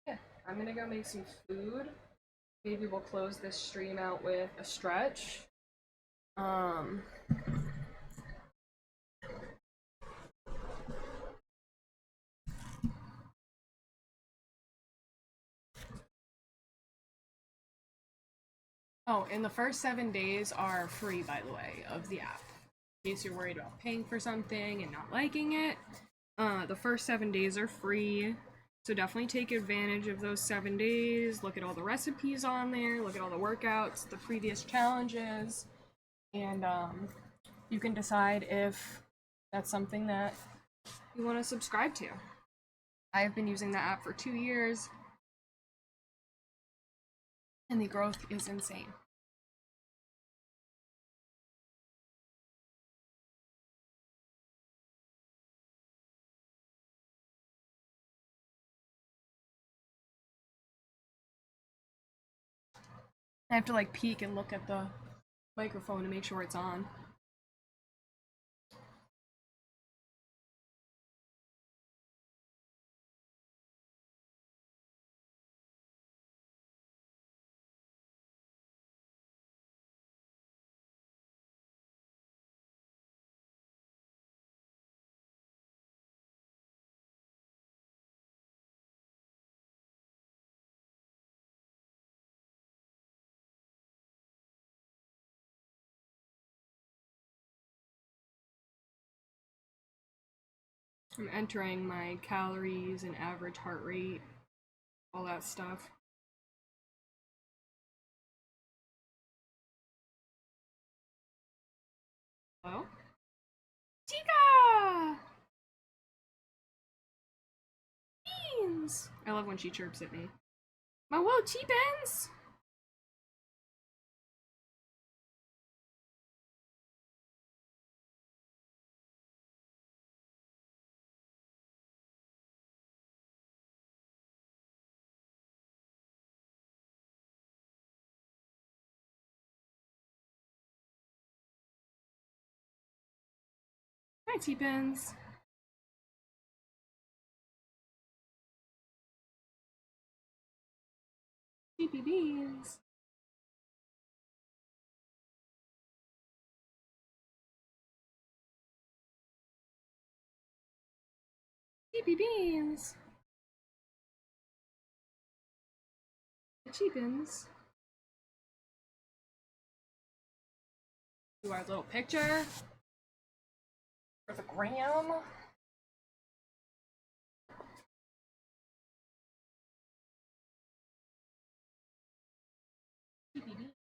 Yeah, I'm gonna go make some food. Maybe we'll close this stream out with a stretch. Um, Oh, and the first 7 days are free, by the way, of the app. In case you're worried about paying for something and not liking it, the first 7 days are free. So definitely take advantage of those 7 days. Look at all the recipes on there. Look at all the workouts, the previous challenges, and you can decide if that's something that you want to subscribe to. I've been using that app for 2 years, and the growth is insane. I have to like peek and look at the microphone to make sure it's on. I'm entering my calories and average heart rate, all that stuff. Hello? Tika! Beans! I love when she chirps at me. My whoa, T-Beans! Hi, T-Beans. TP Beans. TP Beans. The Cheapins. Do our little picture for the gram. TP Beans.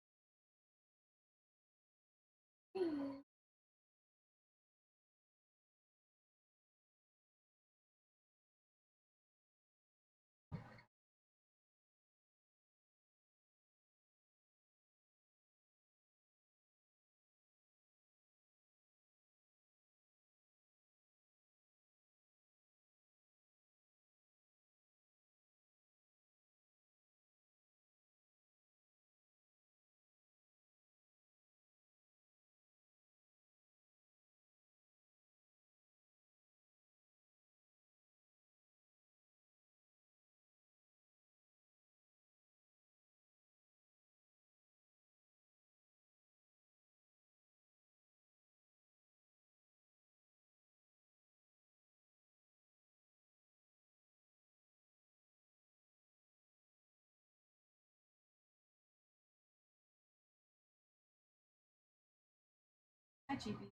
Hi, GP.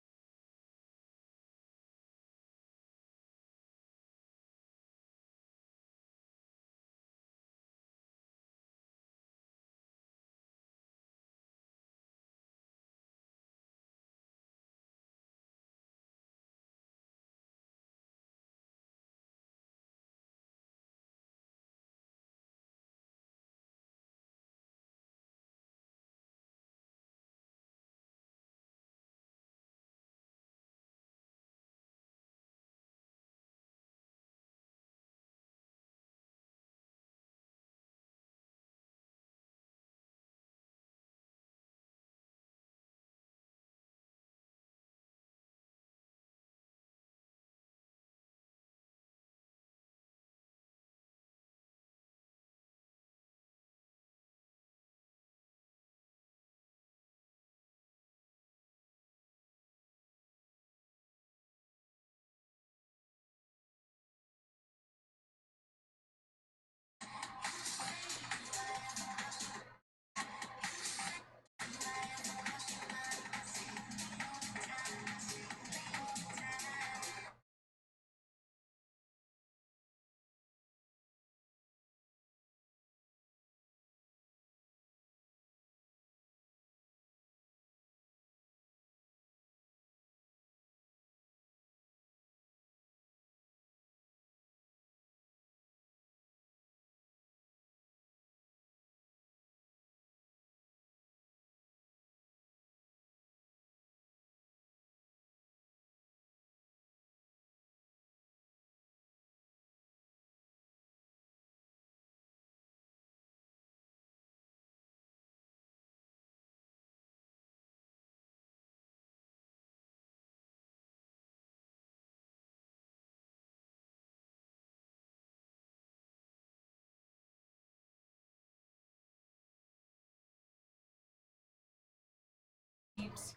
Keeps.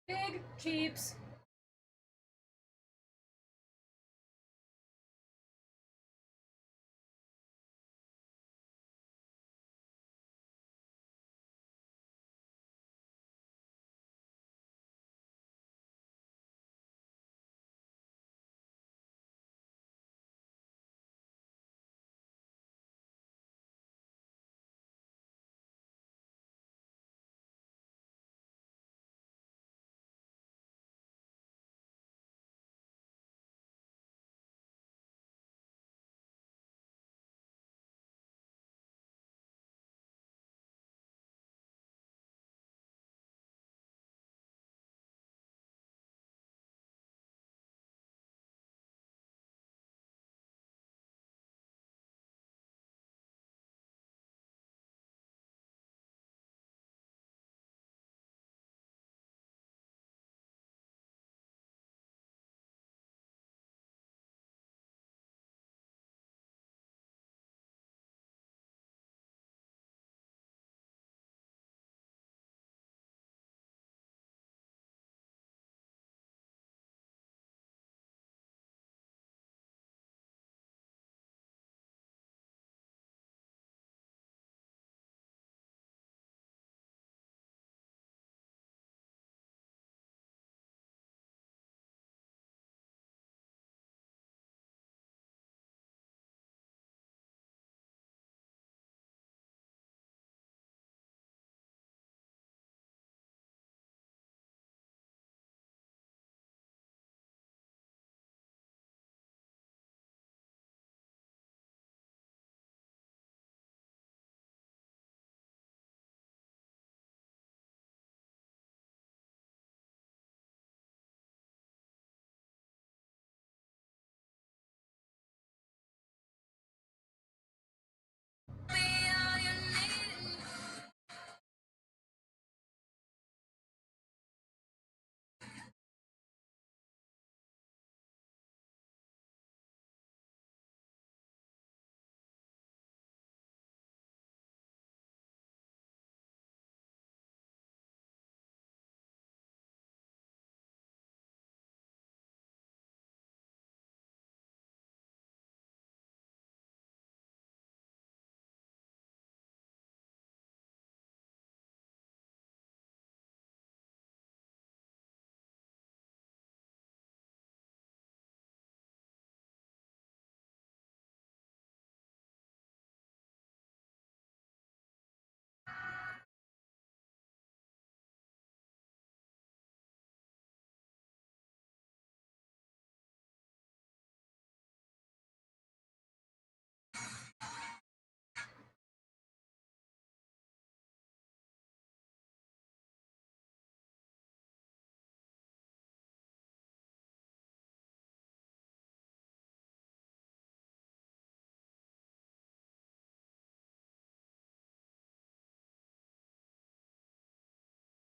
Big keeps.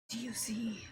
Do you see?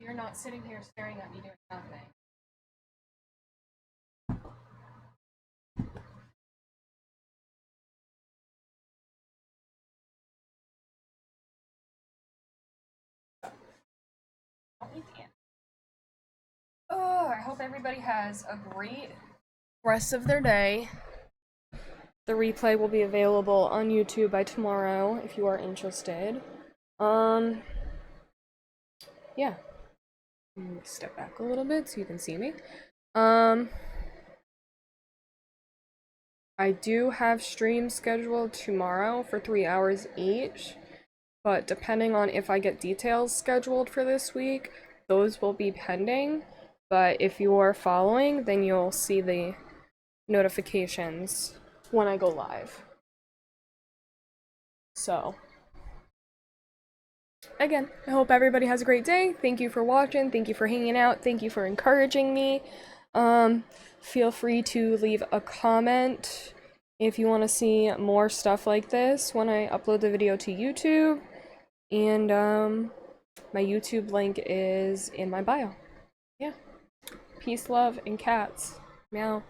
You're not sitting here staring at me doing nothing. Oh, I hope everybody has a great rest of their day. The replay will be available on YouTube by tomorrow if you are interested. Yeah. Step back a little bit so you can see me. I do have streams scheduled tomorrow for 3 hours each, but depending on if I get details scheduled for this week, those will be pending. But if you are following, then you'll see the notifications when I go live. So, again, I hope everybody has a great day. Thank you for watching. Thank you for hanging out. Thank you for encouraging me. Feel free to leave a comment if you want to see more stuff like this when I upload the video to YouTube. And my YouTube link is in my bio. Yeah. Peace, love, and cats. Meow.